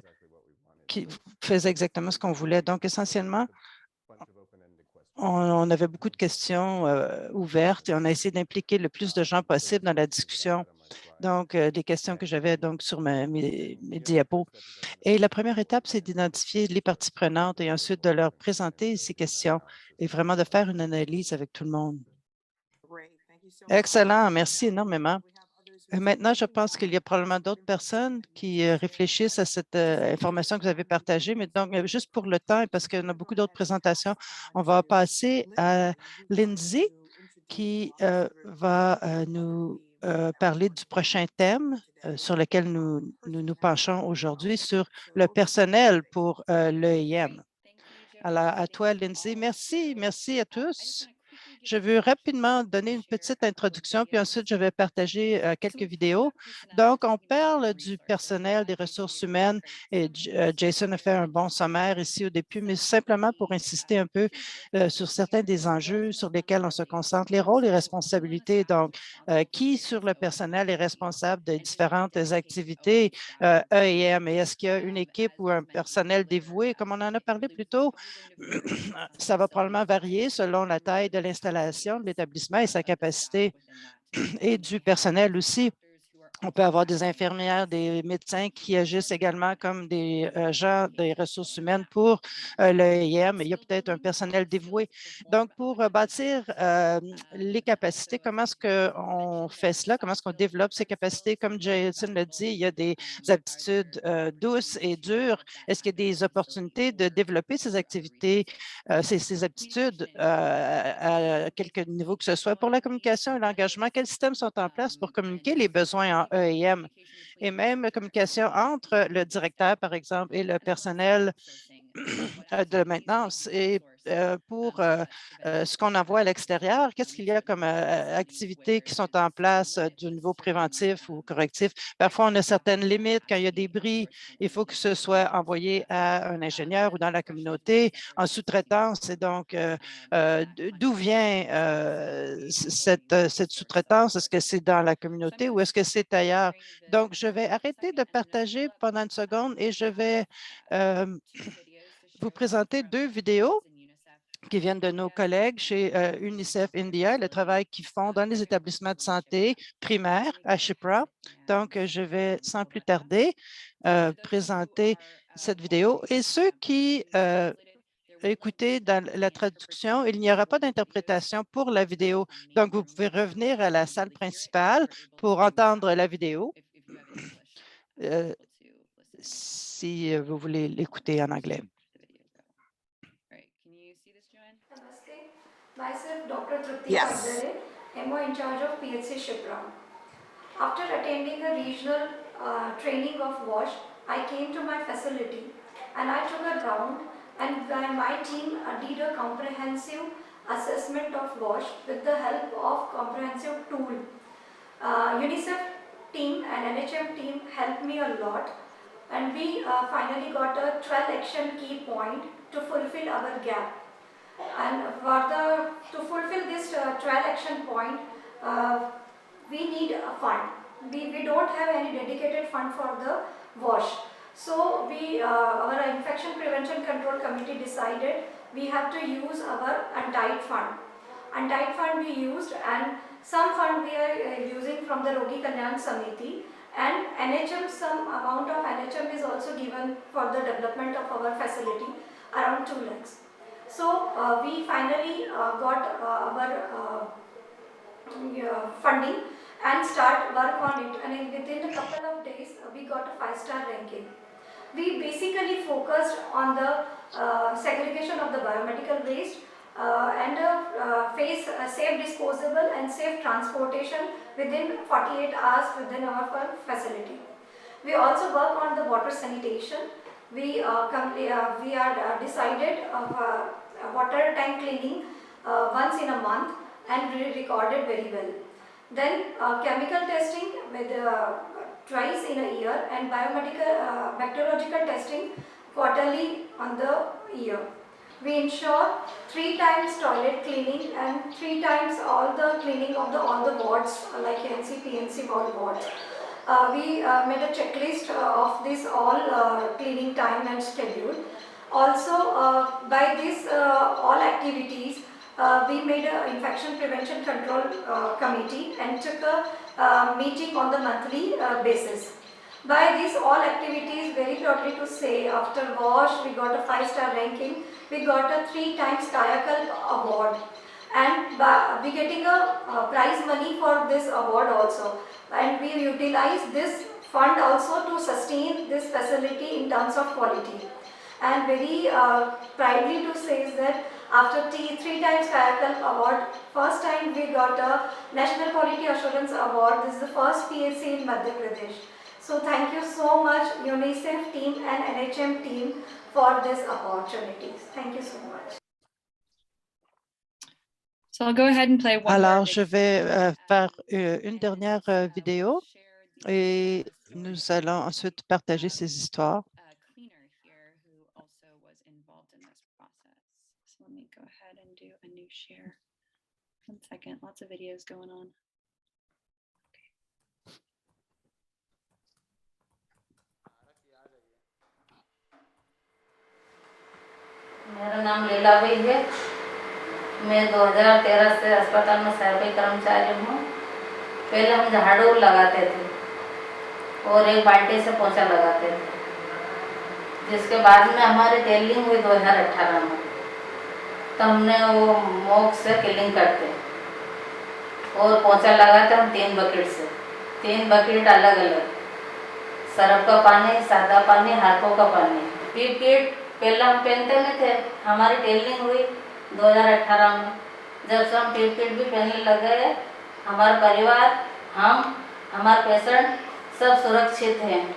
faisait exactement ce qu'on voulait. Donc, essentiellement, on avait beaucoup de questions ouvertes et on a essayé d'impliquer le plus de gens possible dans la discussion. Donc, des questions que j'avais donc sur mes diapos. Et la première étape, c'est d'identifier les parties prenantes et ensuite de leur présenter ces questions et vraiment de faire une analyse avec tout le monde. Excellent, merci énormément. Maintenant, je pense qu'il y a probablement d'autres personnes qui réfléchissent à cette information que vous avez partagée, mais donc, juste pour le temps et parce qu'on a beaucoup d'autres présentations, on va passer à Lindsay qui va nous parler du prochain thème sur lequel nous penchons aujourd'hui, sur le personnel pour l'EIM. Alors, à toi, Lindsay. Merci à tous. Je veux rapidement donner une petite introduction, puis ensuite, je vais partager quelques vidéos. Donc, on parle du personnel des ressources humaines et Jason a fait un bon sommaire ici au début, mais simplement pour insister un peu sur certains des enjeux sur lesquels on se concentre, les rôles et responsabilités. Donc, qui sur le personnel est responsable de différentes activités EIM et est-ce qu'il y a une équipe ou un personnel dévoué? Comme on en a parlé plus tôt, ça va probablement varier selon la taille de l'installation, de l'établissement et sa capacité et du personnel aussi. On peut avoir des infirmières, des médecins qui agissent également comme des gens des ressources humaines pour l'EIM. Il y a peut-être un personnel dévoué. Donc, pour bâtir les capacités, comment est-ce qu'on fait cela? Comment est-ce qu'on développe ces capacités? Comme Jason l'a dit, il y a des aptitudes douces et dures. Est-ce qu'il y a des opportunités de développer ces activités, ces aptitudes à quelque niveau que ce soit pour la communication et l'engagement? Quels systèmes sont en place pour communiquer les besoins en EIM et même la communication entre le directeur, par exemple, et le personnel de maintenance et pour ce qu'on envoie à l'extérieur, qu'est-ce qu'il y a comme activités qui sont en place du niveau préventif ou correctif? Parfois, on a certaines limites. Quand il y a des bris, il faut que ce soit envoyé à un ingénieur ou dans la communauté en sous-traitance. Et donc, d'où vient cette sous-traitance? Est-ce que c'est dans la communauté ou est-ce que c'est ailleurs? Donc, je vais arrêter de partager pendant une seconde et je vais vous présenter deux vidéos qui viennent de nos collègues chez UNICEF India, le travail qu'ils font dans les établissements de santé primaires à Shipra. Donc, je vais sans plus tarder présenter cette vidéo. Et ceux qui écoutez dans la traduction, il n'y aura pas d'interprétation pour la vidéo. Donc, vous pouvez revenir à la salle principale pour entendre la vidéo si vous voulez l'écouter en anglais. Namaste. Myself, Dr. Trupti Yes. Vagdare, MO in charge of PHC Shipra. After attending a regional training of WASH, I came to my facility and I took a round and my team did a comprehensive assessment of WASH with the help of comprehensive tool. UNICEF team and NHM team helped me a lot and we finally got a 12 action key point to fulfill our gap. And to fulfill this 12 action point, we need a fund. We don't have any dedicated fund for the WASH. So our Infection Prevention Control Committee decided we have to use our untied fund. Untied fund we used and some fund we are using from the Rogi Kalyan Samiti and NHM, some amount of NHM is also given for the development of our facility, around 2 lakhs. So we finally got our funding and start work on it, and within a couple of days we got a 5-star ranking. We basically focused on the segregation of the biomedical waste and safe disposable and safe transportation within 48 hours within our facility. We also work on the water sanitation. We are decided water tank cleaning once in a month and we recorded very well. Then chemical testing with twice in a year and bacteriological testing quarterly on the year. We ensure 3 times toilet cleaning and 3 times all the cleaning of all the wards like NC, PNC wards. We made a checklist of this all cleaning time and schedule. Also, by this all activities, we made an infection prevention control committee and took a meeting on the monthly basis. By these all activities, very proudly to say, after WASH, we got a 5-star ranking. We got a 3 times Kayakalp award, and we getting a prize money for this award also. And we utilize this fund also to sustain this facility in terms of quality. And very proudly to say is that After three times Kayakalp Award, first time we got a National Quality Assurance Award. This is the first PSC in Madhya Pradesh. So thank you so much UNICEF team and NHM team for this opportunities. Thank you so much. So I'll go ahead and play one more Alors, video. je vais faire une dernière vidéo et nous allons ensuite partager ces histoires. Cleaner here who also was involved in this process. So let me go ahead and do a new share. 1 second, lots of videos going on. मेरा नाम लीलाबाई है। मैं 2013 से अस्पताल में सहायक कर्मचारी हूँ। पहले हम झाड़ू लगाते थे और एक बाल्टी से पोछा लगाते थे, जिसके बाद में हमारी टेलिंग हुई 2018 में। तो हमने वो मोक से किलिंग करते और पोछा लगाते हम 3 बकेट से, 3 बकेट अलग अलग, सरफ का पानी, सादा पानी, हाथों का पानी। पीपीट पहले हम पहनते नहीं थे, हमारी टेलिंग हुई 2018 में। जब से हम पीपीट भी पहनने लगे, हमारा परिवार, हम, हमारे पेशेंट सब सुरक्षित हैं।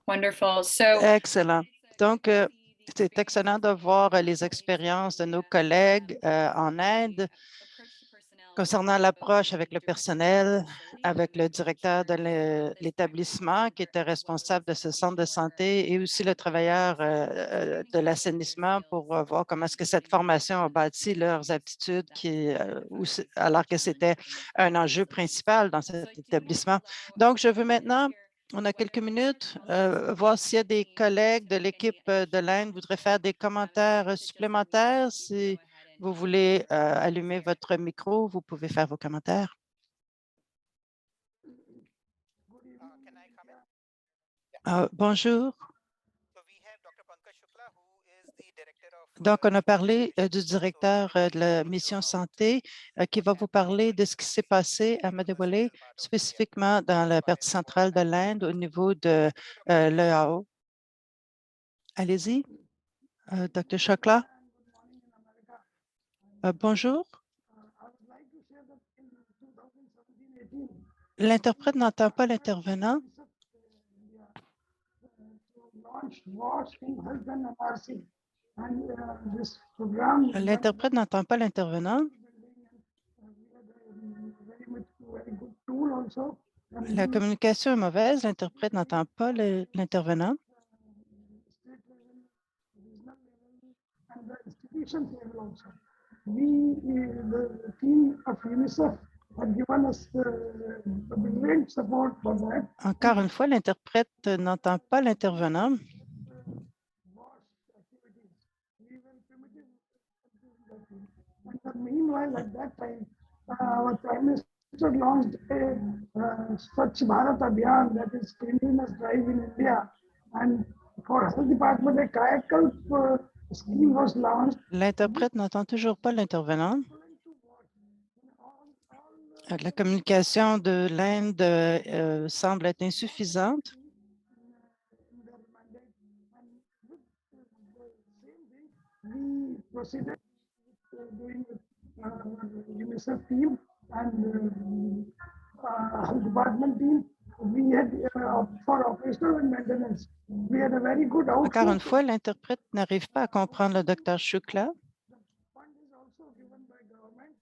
Wonderful. So Excellent. Donc, c'est excellent de voir les expériences de nos collègues en Inde concernant l'approche avec le personnel, avec le directeur de l'établissement qui était responsable de ce centre de santé et aussi le travailleur de l'assainissement pour voir comment est-ce que cette formation a bâti leurs aptitudes alors que c'était un enjeu principal dans cet établissement. Donc, je veux maintenant, on a quelques minutes, voir s'il y a des collègues de l'équipe de l'Inde qui voudraient faire des commentaires supplémentaires. Si vous voulez allumer votre micro, vous pouvez faire vos commentaires. Bonjour. Donc, on a parlé du directeur de la mission santé qui va vous parler de ce qui s'est passé à Madhewale, spécifiquement dans la partie centrale de l'Inde au niveau de l'EAO. Allez-y, Dr. Shukla. Bonjour. L'interprète n'entend pas l'intervenant. L'interprète n'entend pas l'intervenant. La communication est mauvaise. L'interprète n'entend pas l'intervenant. Encore une fois, l'interprète n'entend pas l'intervenant. Meanwhile, at that time, our Prime Minister launched a Swachh Bharat Abhiyan, that is cleanliness drive in India, and for Health Department, a Kayakalp scheme was launched. L'interprète n'entend toujours pas l'intervenant. La communication de l'Inde semble être insuffisante. We proceeded doing UNICEF team and Health Department team. We had for operational and maintenance. We had a very good outcome. Encore une fois, l'interprète n'arrive pas à comprendre le Dr. Shukla. Fund is also given by government,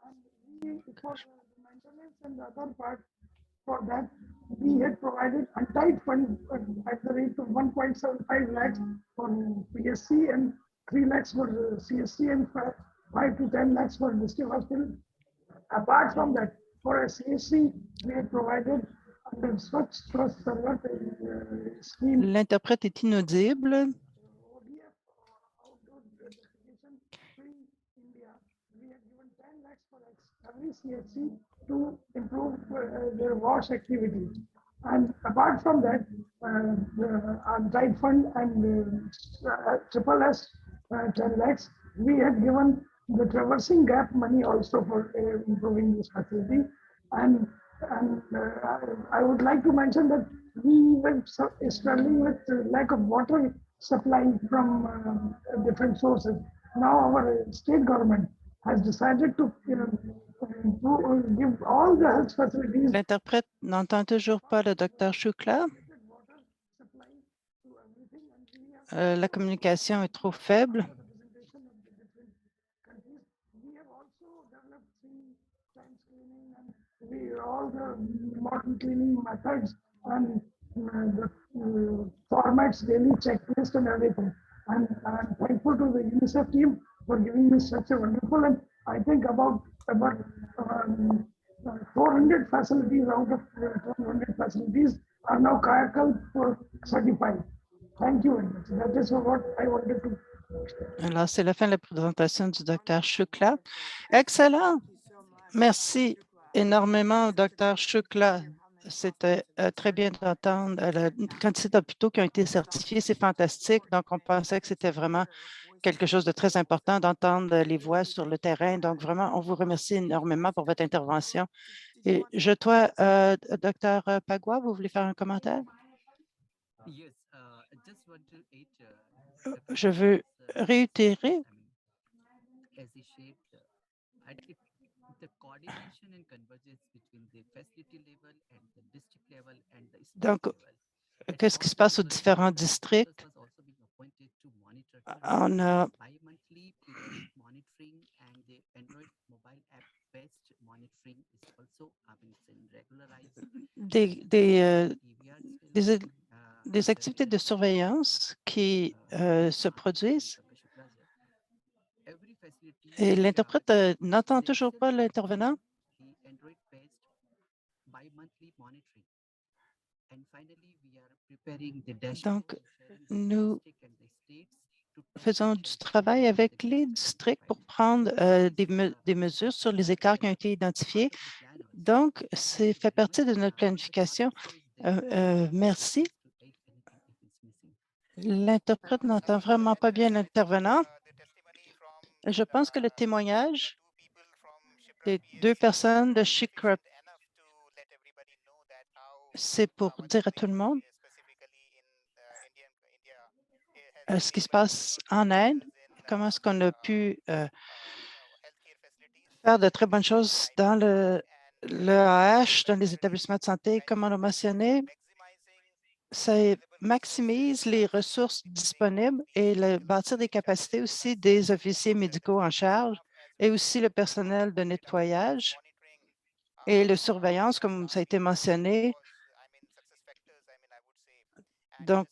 and we, for the maintenance and the other part, for that we had provided untied fund at the rate of 1.75 lakhs for PSC and 3 lakhs for CSC and 5 to 10 lakhs for district hospital. Apart from that, for a CSC, we had provided under Swachh Sarvat scheme. L'interprète est inaudible. ODF, outdoor defecation free India. We have given 10 lakhs for every CSC to improve their wash activity. And apart from that, the untied fund and Triple S 10 lakhs, we had given the traversing gap money also for improving this facility. And I would like to mention that we were struggling with lack of water supply from different sources. Now our state government has decided to give all the health facilities L'interprète n'entend toujours pas le docteur Shukla. water supply to everything, and we have La communication est trop faible. the presentation of the different countries. We have also developed 3 times cleaning and we all the modern cleaning methods and the formats, daily checklist and everything. And I'm thankful to the UNICEF team for giving me such a wonderful, and I think about 400 facilities out of 1,200 facilities are now Kayakalp certified. Thank you very much. That is what I wanted to. Alors, c'est la fin de la présentation du docteur Shukla. Excellent. Merci énormément, docteur Shukla. C'était très bien d'entendre la quantité d'hôpitaux qui ont été certifiés. C'est fantastique. Donc, on pensait que c'était vraiment quelque chose de très important d'entendre les voix sur le terrain. Donc, vraiment, on vous remercie énormément pour votre intervention. Et je dois, docteur Pagua, vous voulez faire un commentaire? Je veux réitérer donc, qu'est-ce qui se passe aux différents districts? On a des activités de surveillance qui se produisent. Et l'interprète n'entend toujours pas l'intervenant. Donc, nous faisons du travail avec les districts pour prendre des mesures sur les écarts qui ont été identifiés. Donc, c'est fait partie de notre planification. Merci. L'interprète n'entend vraiment pas bien l'intervenant. Je pense que le témoignage des 2 personnes de Shikra, c'est pour dire à tout le monde ce qui se passe en Inde, comment est-ce qu'on a pu faire de très bonnes choses dans l'EAH, dans les établissements de santé, comme on l'a mentionné. Ça maximise les ressources disponibles et bâtir des capacités aussi des officiers médicaux en charge et aussi le personnel de nettoyage et la surveillance, comme ça a été mentionné. Donc,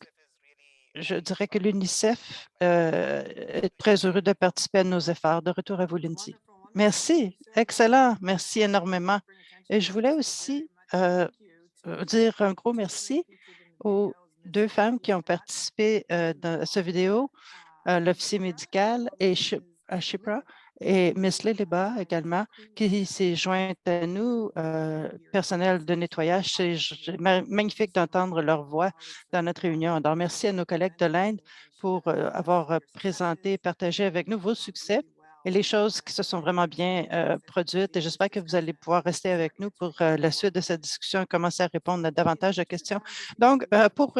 je dirais que l'UNICEF est très heureux de participer à nos efforts. De retour à vous, Lindsay. Merci. Excellent. Merci énormément. Et je voulais aussi dire un gros merci aux 2 femmes qui ont participé dans cette vidéo, l'officier médical et Shipra et Miss Liliba également, qui s'est jointe à nous, personnel de nettoyage. C'est magnifique d'entendre leur voix dans notre réunion. Alors, merci à nos collègues de l'Inde pour avoir présenté et partagé avec nous vos succès et les choses qui se sont vraiment bien produites. Et j'espère que vous allez pouvoir rester avec nous pour la suite de cette discussion et commencer à répondre à davantage de questions. Donc, pour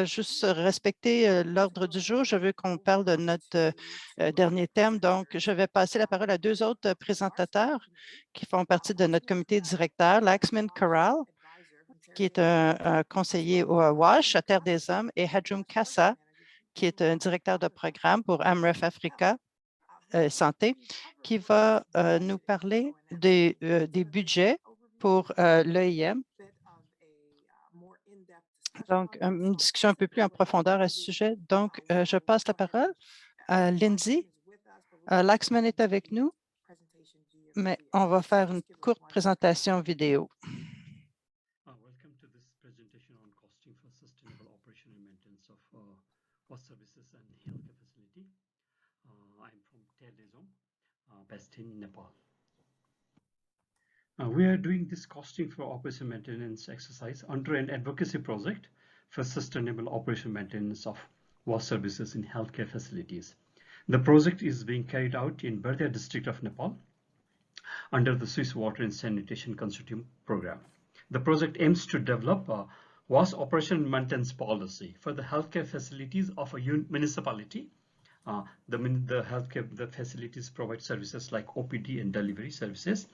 juste respecter l'ordre du jour, je veux qu'on parle de notre dernier thème. Donc, je vais passer la parole à 2 autres présentateurs qui font partie de notre comité directeur, Laxman Karal, qui est un conseiller au WASH, à Terre des Hommes, et Hadjoum Kassa, qui est un directeur de programme pour AMREF Africa Santé, qui va nous parler des budgets pour l'EIM. Donc, une discussion un peu plus en profondeur à ce sujet. Donc, je passe la parole à Lindsay. Laxman est avec nous, mais on va faire une courte présentation vidéo. Welcome to this presentation on costing for sustainable operation and maintenance of water services and healthcare facility. I'm from Terre des Hommes, based in Nepal. We are doing this costing for operation maintenance exercise under an advocacy project for sustainable operation maintenance of water services in healthcare facilities. The project is being carried out in Bardia district of Nepal under the Swiss Water and Sanitation Consortium program. The project aims to develop was operation and maintenance policy for the healthcare facilities of a municipality. The facilities provide services like OPD and delivery services,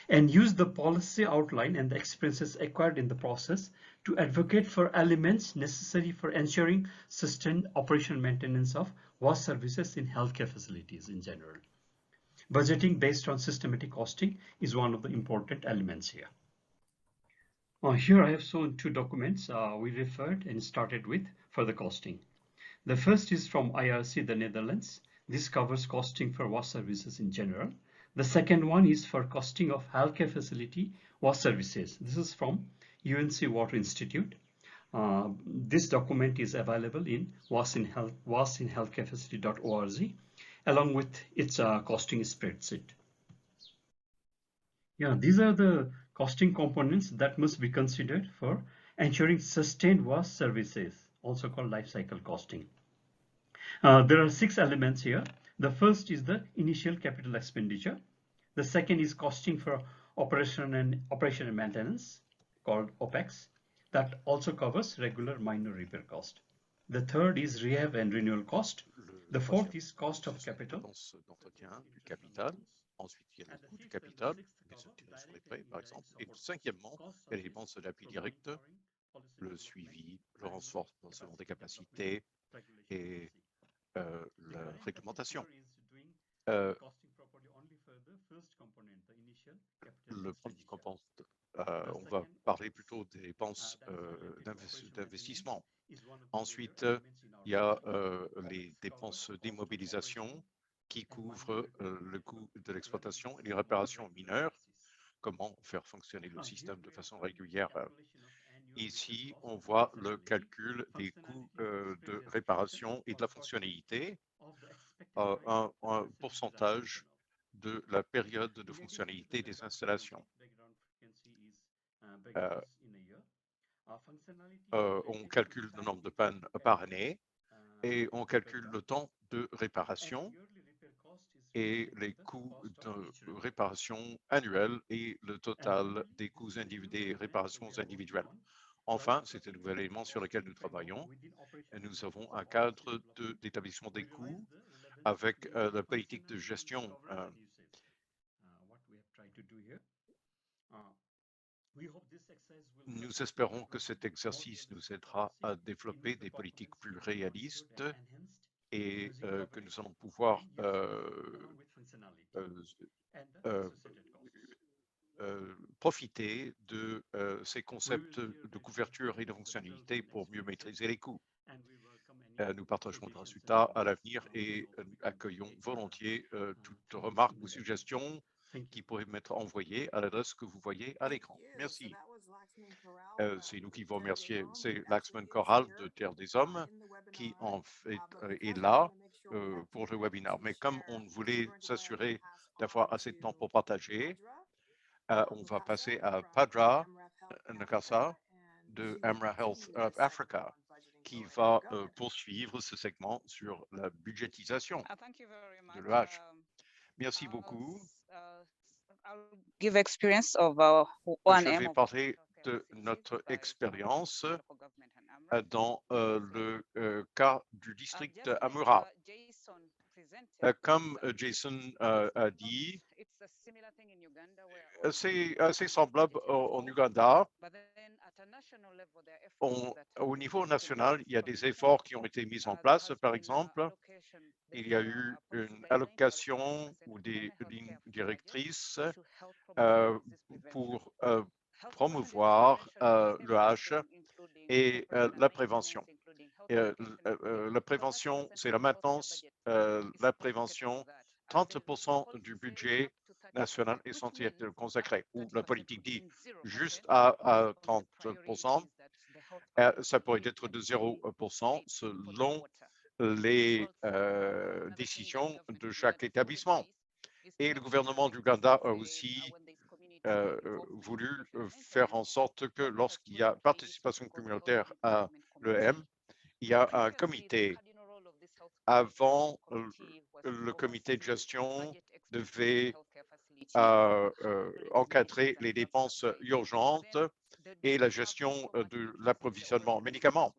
and use the policy outline and the experiences acquired in the process to advocate for elements necessary for ensuring sustained operation and maintenance of WAS services in healthcare facilities in general. Budgeting based on systematic costing is one of the important elements here. Here I have shown two documents we referred and started with for the costing. The first is from IRC, the Netherlands. This covers costing for WAS services in general. The second one is for costing of healthcare facility WAS services. This is from UNC Water Institute. This document is available in wasinhealthcarefacility.org along with its costing spreadsheet. Yeah, these are the costing components that must be considered for ensuring sustained WAS services, also called life cycle costing. There are 6 elements here. The first is the initial capital expenditure. The second is costing for operation and maintenance, called OPEX. That also covers regular minor repair cost. The third is rehab and renewal cost. The fourth is cost of capital. D'entretien du capital. Ensuite, il y a le coût du capital, sur les prêts, par exemple. Et cinquièmement, il y a les dépenses d'appui direct, le suivi, le renforcement des capacités et la réglementation. On va parler plutôt des dépenses d'investissement. Ensuite, il y a les dépenses d'immobilisation qui couvrent le coût de l'exploitation et les réparations mineures. Comment faire fonctionner le système de façon régulière. Ici, on voit le calcul des coûts de réparation et de la fonctionnalité, un pourcentage de la période de fonctionnalité des installations. On calcule le nombre de pannes par année et on calcule le temps de réparation et les coûts de réparation annuels et le total des coûts des réparations individuelles. Enfin, c'est un nouvel élément sur lequel nous travaillons. Et nous avons un cadre d'établissement des coûts avec la politique de gestion. Nous espérons que cet exercice nous aidera à développer des politiques plus réalistes et que nous allons pouvoir profiter de ces concepts de couverture et de fonctionnalité pour mieux maîtriser les coûts. Nous partagerons des résultats à l'avenir et accueillons volontiers toute remarque ou suggestion qui pourrait m'être envoyée à l'adresse que vous voyez à l'écran. Merci. C'est nous qui vous remercions. C'est Laxman Corral de Terre des Hommes qui en fait est là pour le webinaire. Mais comme on voulait s'assurer d'avoir assez de temps pour partager, on va passer à Padra Nakasa de Amra Health of Africa qui va poursuivre ce segment sur la budgétisation de l'EH. Merci beaucoup. Je vais parler de notre expérience dans le cas du district Amura. Comme Jason a dit, c'est assez semblable en Ouganda. Au niveau national, il y a des efforts qui ont été mis en place. Par exemple, il y a eu une allocation ou des lignes directrices pour promouvoir le H et la prévention. La prévention, c'est la maintenance, la prévention, 30% du budget national est censé être consacré, ou la politique dit juste à 30%. Ça pourrait être de 0% selon les décisions de chaque établissement. Et le gouvernement d'Ouganda a aussi voulu faire en sorte que lorsqu'il y a participation communautaire à l'EM, il y a un comité. Avant, le comité de gestion devait encadrer les dépenses urgentes et la gestion de l'approvisionnement en médicaments.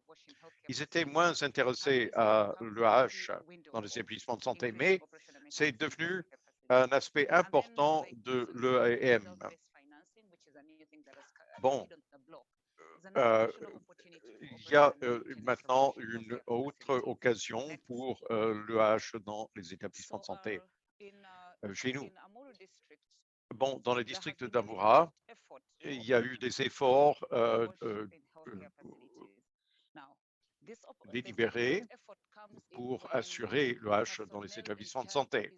Ils étaient moins intéressés à l'EAH dans les établissements de santé, mais c'est devenu un aspect important de l'EAM. Bon, il y a maintenant une autre occasion pour l'EAH dans les établissements de santé chez nous. Bon, dans le district d'Amoura, il y a eu des efforts délibérés pour assurer l'EAH dans les établissements de santé.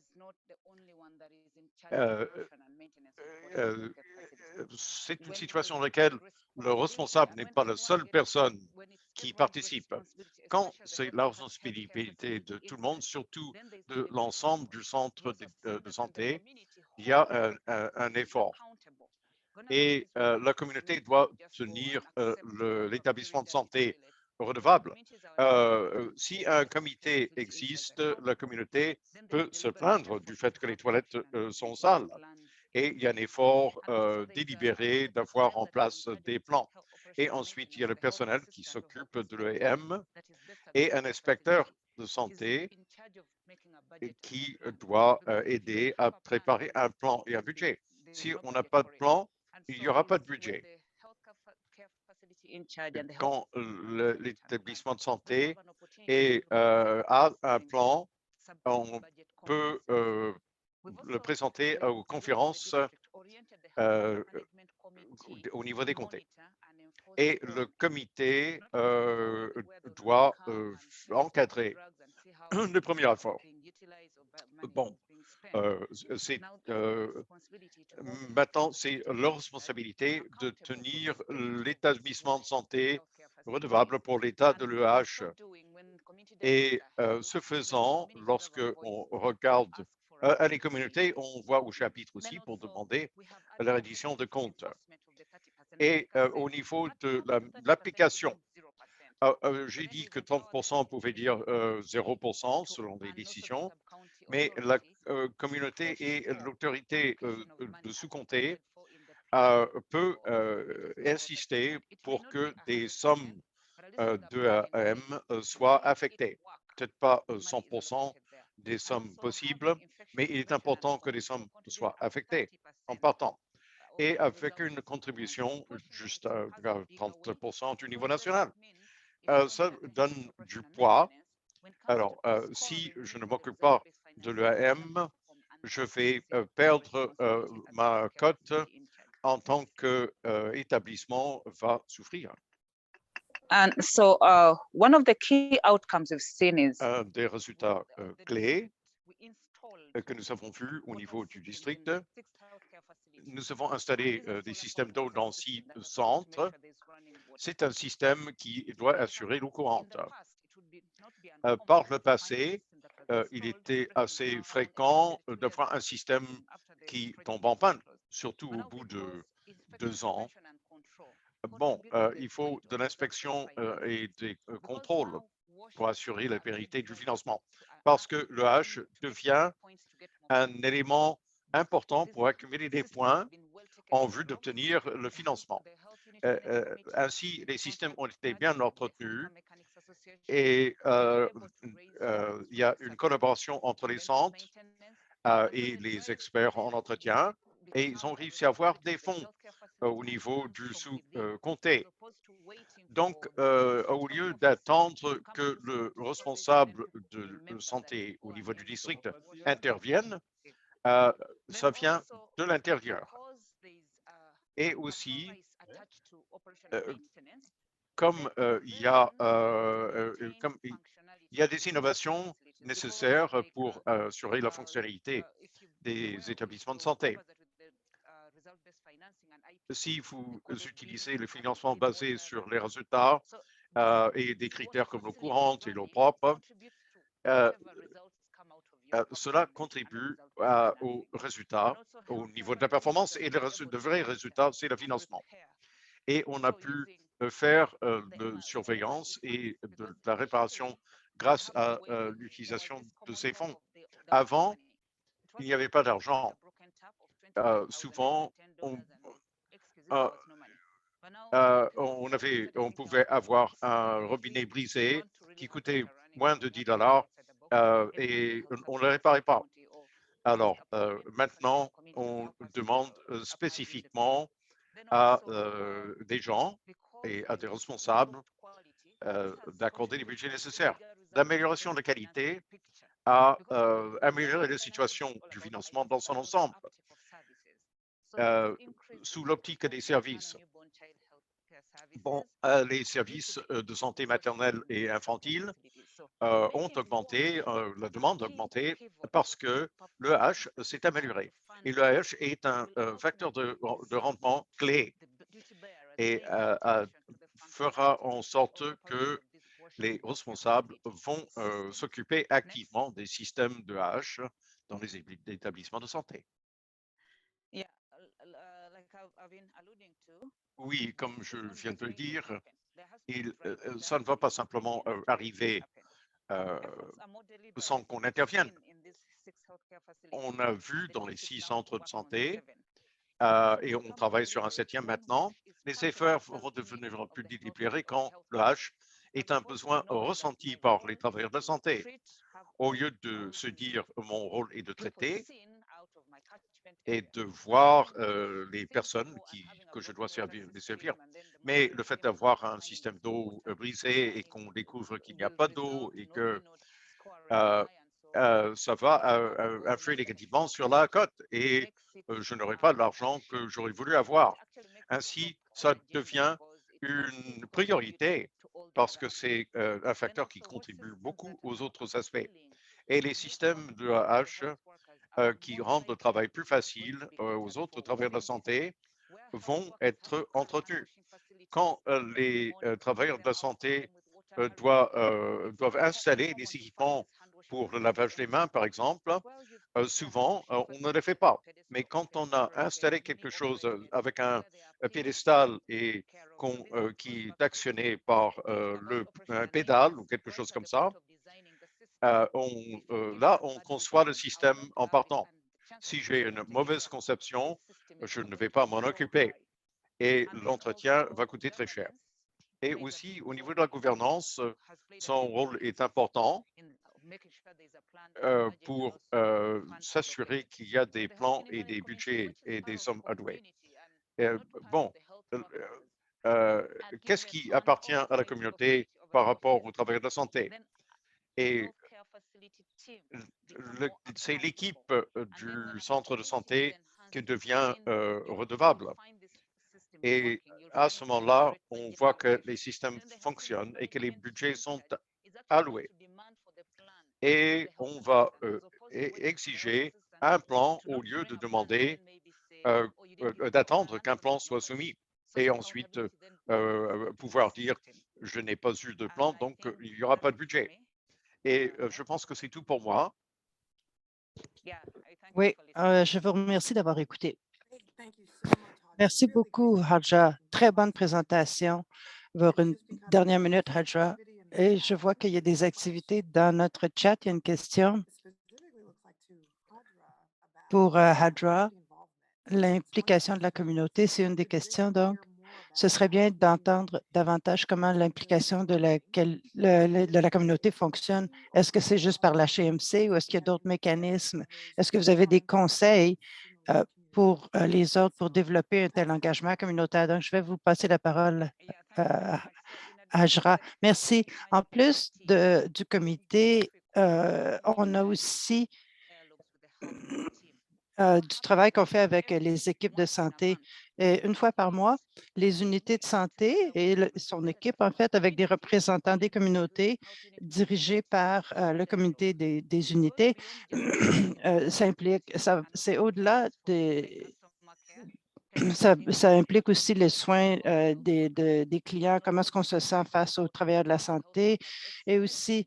C'est une situation dans laquelle le responsable n'est pas la seule personne qui participe. Quand c'est la responsabilité de tout le monde, surtout de l'ensemble du centre de santé, il y a un effort. Et la communauté doit tenir l'établissement de santé redevable. Si un comité existe, la communauté peut se plaindre du fait que les toilettes sont sales. Et il y a un effort délibéré d'avoir en place des plans. Et ensuite, il y a le personnel qui s'occupe de l'EM et un inspecteur de santé qui doit aider à préparer un plan et un budget. Si on n'a pas de plan, il n'y aura pas de budget. Quand l'établissement de santé a un plan, on peut le présenter aux conférences au niveau des comtés. Et le comité doit encadrer le premier effort. Bon, maintenant, c'est leur responsabilité de tenir l'établissement de santé redevable pour l'état de l'EAH. Et ce faisant, lorsque on regarde à les communautés, on voit au chapitre aussi pour demander la reddition de comptes. Et au niveau de l'application, j'ai dit que 30% pouvaient dire 0% selon les décisions, mais la communauté et l'autorité de sous-comté peut insister pour que des sommes d'EAM soient affectées. Peut-être pas 100% des sommes possibles, mais il est important que les sommes soient affectées en partant. Et avec une contribution juste à 30% du niveau national. Ça donne du poids. Alors, si je ne m'occupe pas de l'EAM, je vais perdre ma cote en tant qu'établissement va souffrir. And so one of the key outcomes we've seen is Un des résultats clés que nous avons vus au niveau du district, nous avons installé des systèmes d'eau dans 6 centres. C'est un système qui doit assurer l'eau courante. Par le passé, il était assez fréquent d'avoir un système qui tombe en panne, surtout au bout de 2 ans. Bon, il faut de l'inspection et des contrôles pour assurer la vérité du financement, parce que l'EAH devient un élément important pour accumuler des points en vue d'obtenir le financement. Ainsi, les systèmes ont été bien entretenus et il y a une collaboration entre les centres et les experts en entretien et ils ont réussi à avoir des fonds au niveau du sous-comté. Donc, au lieu d'attendre que le responsable de santé au niveau du district intervienne, ça vient de l'intérieur. Et aussi, comme il y a des innovations nécessaires pour assurer la fonctionnalité des établissements de santé. Si vous utilisez le financement basé sur les résultats et des critères comme l'eau courante et l'eau propre, cela contribue aux résultats, au niveau de la performance et le vrai résultat, c'est le financement. Et on a pu faire de surveillance et de la réparation grâce à l'utilisation de ces fonds. Avant, il n'y avait pas d'argent. Souvent, on pouvait avoir un robinet brisé qui coûtait moins de $10 et on ne le réparait pas. Alors, maintenant, on demande spécifiquement à des gens et à des responsables d'accorder les budgets nécessaires. L'amélioration de qualité à améliorer la situation du financement dans son ensemble sous l'optique des services. Bon, les services de santé maternelle et infantile ont augmenté, la demande a augmenté parce que l'EAH s'est amélioré. Et l'EAH est un facteur de rendement clé et fera en sorte que les responsables vont s'occuper activement des systèmes d'EAH dans les établissements de santé. Oui, comme je viens de le dire, ça ne va pas simplement arriver sans qu'on intervienne. On a vu dans les 6 centres de santé, et on travaille sur un 7e maintenant, les efforts vont devenir plus délibérés quand le H est un besoin ressenti par les travailleurs de la santé. Au lieu de se dire mon rôle est de traiter et de voir les personnes que je dois les servir. Mais le fait d'avoir un système d'eau brisé et qu'on découvre qu'il n'y a pas d'eau et que ça va influer négativement sur la cote et je n'aurai pas l'argent que j'aurais voulu avoir. Ainsi, ça devient une priorité parce que c'est un facteur qui contribue beaucoup aux autres aspects. Et les systèmes de H qui rendent le travail plus facile aux autres travailleurs de la santé vont être entretenus. Quand les travailleurs de la santé doivent installer des équipements pour le lavage des mains, par exemple, souvent, on ne le fait pas. Mais quand on a installé quelque chose avec un pédestal et qui est actionné par un pédale ou quelque chose comme ça, là, on conçoit le système en partant. Si j'ai une mauvaise conception, je ne vais pas m'en occuper et l'entretien va coûter très cher. Et aussi, au niveau de la gouvernance, son rôle est important pour s'assurer qu'il y a des plans et des budgets et des sommes allouées. Bon, qu'est-ce qui appartient à la communauté par rapport aux travailleurs de la santé? Et c'est l'équipe du centre de santé qui devient redevable. Et à ce moment-là, on voit que les systèmes fonctionnent et que les budgets sont alloués. Et on va exiger un plan au lieu de demander d'attendre qu'un plan soit soumis et ensuite pouvoir dire je n'ai pas eu de plan, donc il n'y aura pas de budget. Et je pense que c'est tout pour moi. Oui, je vous remercie d'avoir écouté. Merci beaucoup, Hadja. Très bonne présentation. Pour une dernière minute, Hadja. Et je vois qu'il y a des activités dans notre chat. Il y a une question pour Hadja. L'implication de la communauté, c'est une des questions. Donc, ce serait bien d'entendre davantage comment l'implication de la communauté fonctionne. Est-ce que c'est juste par l'HMC ou est-ce qu'il y a d'autres mécanismes? Est-ce que vous avez des conseils pour les autres pour développer un tel engagement communautaire? Donc, je vais vous passer la parole à Hajra. Merci. En plus du comité, on a aussi du travail qu'on fait avec les équipes de santé. Et une fois par mois, les unités de santé et son équipe, en fait, avec des représentants des communautés dirigés par le comité des unités, s'impliquent. C'est au-delà des... Ça implique aussi les soins des clients, comment est-ce qu'on se sent face aux travailleurs de la santé et aussi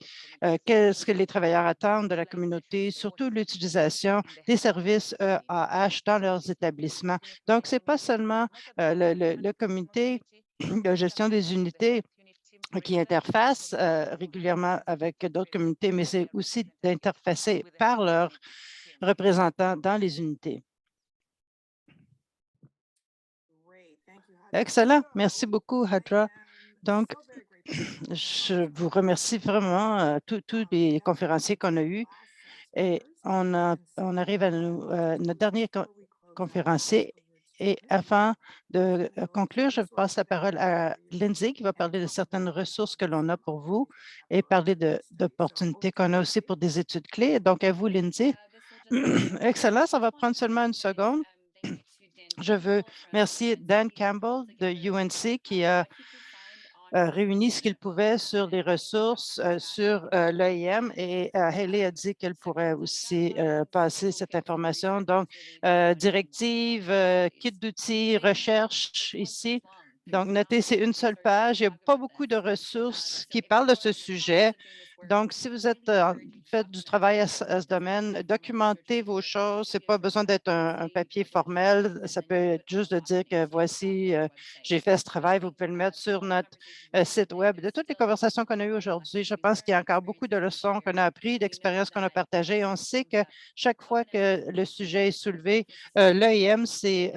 qu'est-ce que les travailleurs attendent de la communauté, surtout l'utilisation des services EAH dans leurs établissements. Donc, ce n'est pas seulement le comité de gestion des unités qui interface régulièrement avec d'autres communautés, mais c'est aussi d'interfacer par leurs représentants dans les unités. Excellent. Merci beaucoup, Hadra. Donc, je vous remercie vraiment, tous les conférenciers qu'on a eus. Et on arrive à notre dernier conférencier. Et avant de conclure, je passe la parole à Lindsay qui va parler de certaines ressources que l'on a pour vous et parler d'opportunités qu'on a aussi pour des études clés. Donc, à vous, Lindsay. Excellent, ça va prendre seulement une seconde. Je veux remercier Dan Campbell de UNC qui a réuni ce qu'il pouvait sur les ressources sur l'AIM et Hayley a dit qu'elle pourrait aussi passer cette information. Donc, directive, kit d'outils, recherche ici. Donc, notez, c'est une seule page. Il n'y a pas beaucoup de ressources qui parlent de ce sujet. Donc, si vous êtes faites du travail à ce domaine, documentez vos choses. Ce n'est pas besoin d'être un papier formel. Ça peut être juste de dire que voici, j'ai fait ce travail. Vous pouvez le mettre sur notre site web. De toutes les conversations qu'on a eues aujourd'hui, je pense qu'il y a encore beaucoup de leçons qu'on a apprises, d'expériences qu'on a partagées. On sait que chaque fois que le sujet est soulevé, l'AIM, c'est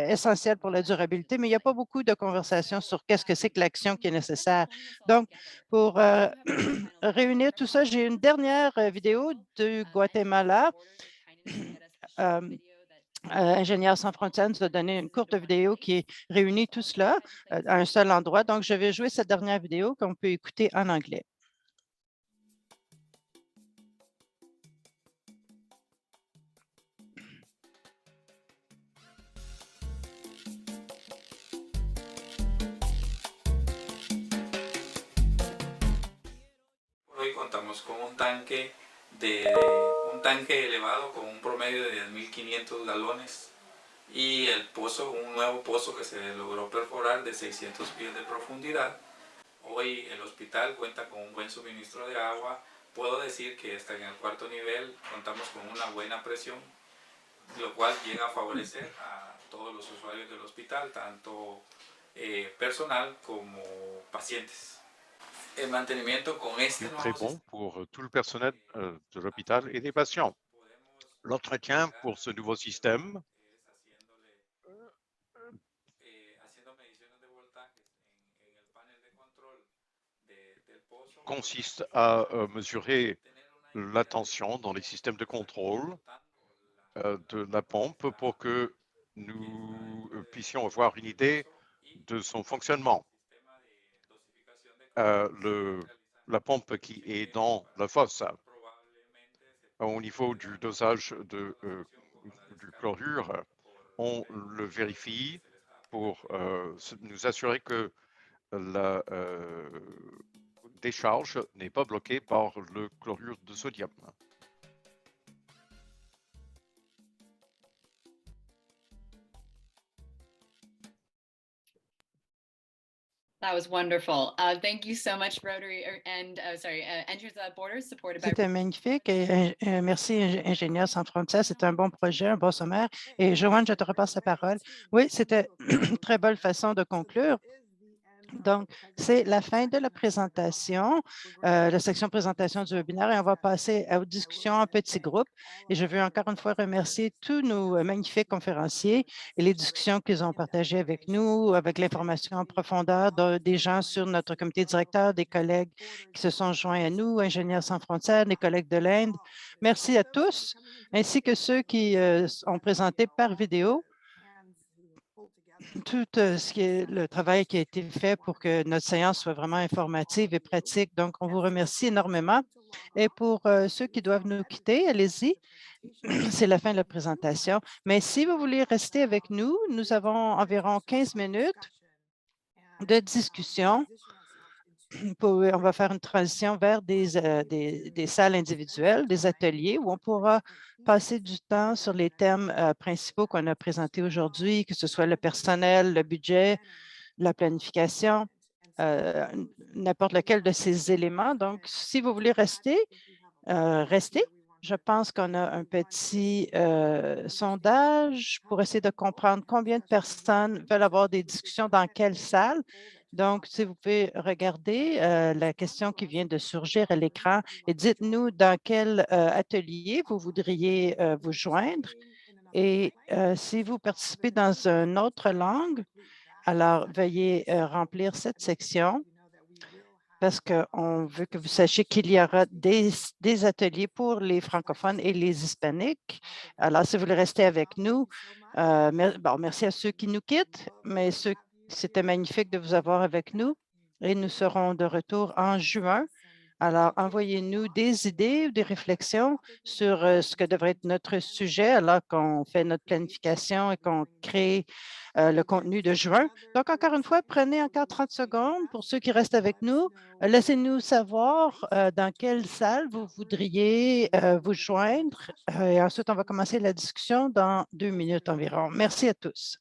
essentiel pour la durabilité, mais il n'y a pas beaucoup de conversations sur qu'est-ce que c'est que l'action qui est nécessaire. Donc, pour réunir tout ça, j'ai une dernière vidéo du Guatemala. Ingénieurs sans frontières nous a donné une courte vidéo qui réunit tout cela à un seul endroit. Donc, je vais jouer cette dernière vidéo qu'on peut écouter en anglais. Hoy contamos con un tanque elevado con un promedio de 10.500 galones y el pozo, un nuevo pozo que se logró perforar de 600 pies de profundidad. Hoy el hospital cuenta con un buen suministro de agua. Puedo decir que hasta en el cuarto nivel contamos con una buena presión, lo cual llega a favorecer a todos los usuarios del hospital, tanto personal como pacientes. El mantenimiento con este C'est très bon pour tout le personnel de l'hôpital et des patients. L'entretien pour ce nouveau système consiste à mesurer la tension dans les systèmes de contrôle de la pompe pour que nous puissions avoir une idée de son fonctionnement. La pompe qui est dans la fosse, au niveau du dosage du chlorure, on le vérifie pour nous assurer que la décharge n'est pas bloquée par le chlorure de sodium. That was wonderful. Thank you so much, Rotary Engineers Without Borders, supported by. C'était magnifique. Et, merci, Ingénieurs sans frontières. C'est un bon projet, un bon sommaire. Et Joanne, je te repasse la parole. Oui, c'était une très bonne façon de conclure. Donc, c'est la fin de la présentation, la section présentation du webinaire, et on va passer aux discussions en petits groupes. Et je veux encore une fois remercier tous nos magnifiques conférenciers et les discussions qu'ils ont partagées avec nous, avec l'information en profondeur des gens sur notre comité directeur, des collègues qui se sont joints à nous, Ingénieurs sans frontières, des collègues de l'Inde. Merci à tous, ainsi que ceux qui ont présenté par vidéo. Tout ce qui est le travail qui a été fait pour que notre séance soit vraiment informative et pratique. Donc, on vous remercie énormément. Et pour ceux qui doivent nous quitter, allez-y. C'est la fin de la présentation. Mais si vous voulez rester avec nous, nous avons environ 15 minutes de discussion. On va faire une transition vers des salles individuelles, des ateliers où on pourra passer du temps sur les thèmes principaux qu'on a présentés aujourd'hui, que ce soit le personnel, le budget, la planification, n'importe lequel de ces éléments. Donc, si vous voulez rester, restez. Je pense qu'on a un petit sondage pour essayer de comprendre combien de personnes veulent avoir des discussions dans quelle salle. Donc, si vous pouvez regarder la question qui vient de surgir à l'écran et dites-nous dans quel atelier vous voudriez vous joindre. Et si vous participez dans une autre langue, Alors, veuillez remplir cette section parce qu'on veut que vous sachiez qu'il y aura des ateliers pour les francophones et les hispaniques. Alors, si vous voulez rester avec nous, merci à ceux qui nous quittent, mais c'était magnifique de vous avoir avec nous et nous serons de retour en juin. Alors, envoyez-nous des idées ou des réflexions sur ce que devrait être notre sujet alors qu'on fait notre planification et qu'on crée le contenu de juin. Donc, encore une fois, prenez encore 30 secondes pour ceux qui restent avec nous. Laissez-nous savoir dans quelle salle vous voudriez vous joindre. Et ensuite, on va commencer la discussion dans 2 minutes environ. Merci à tous.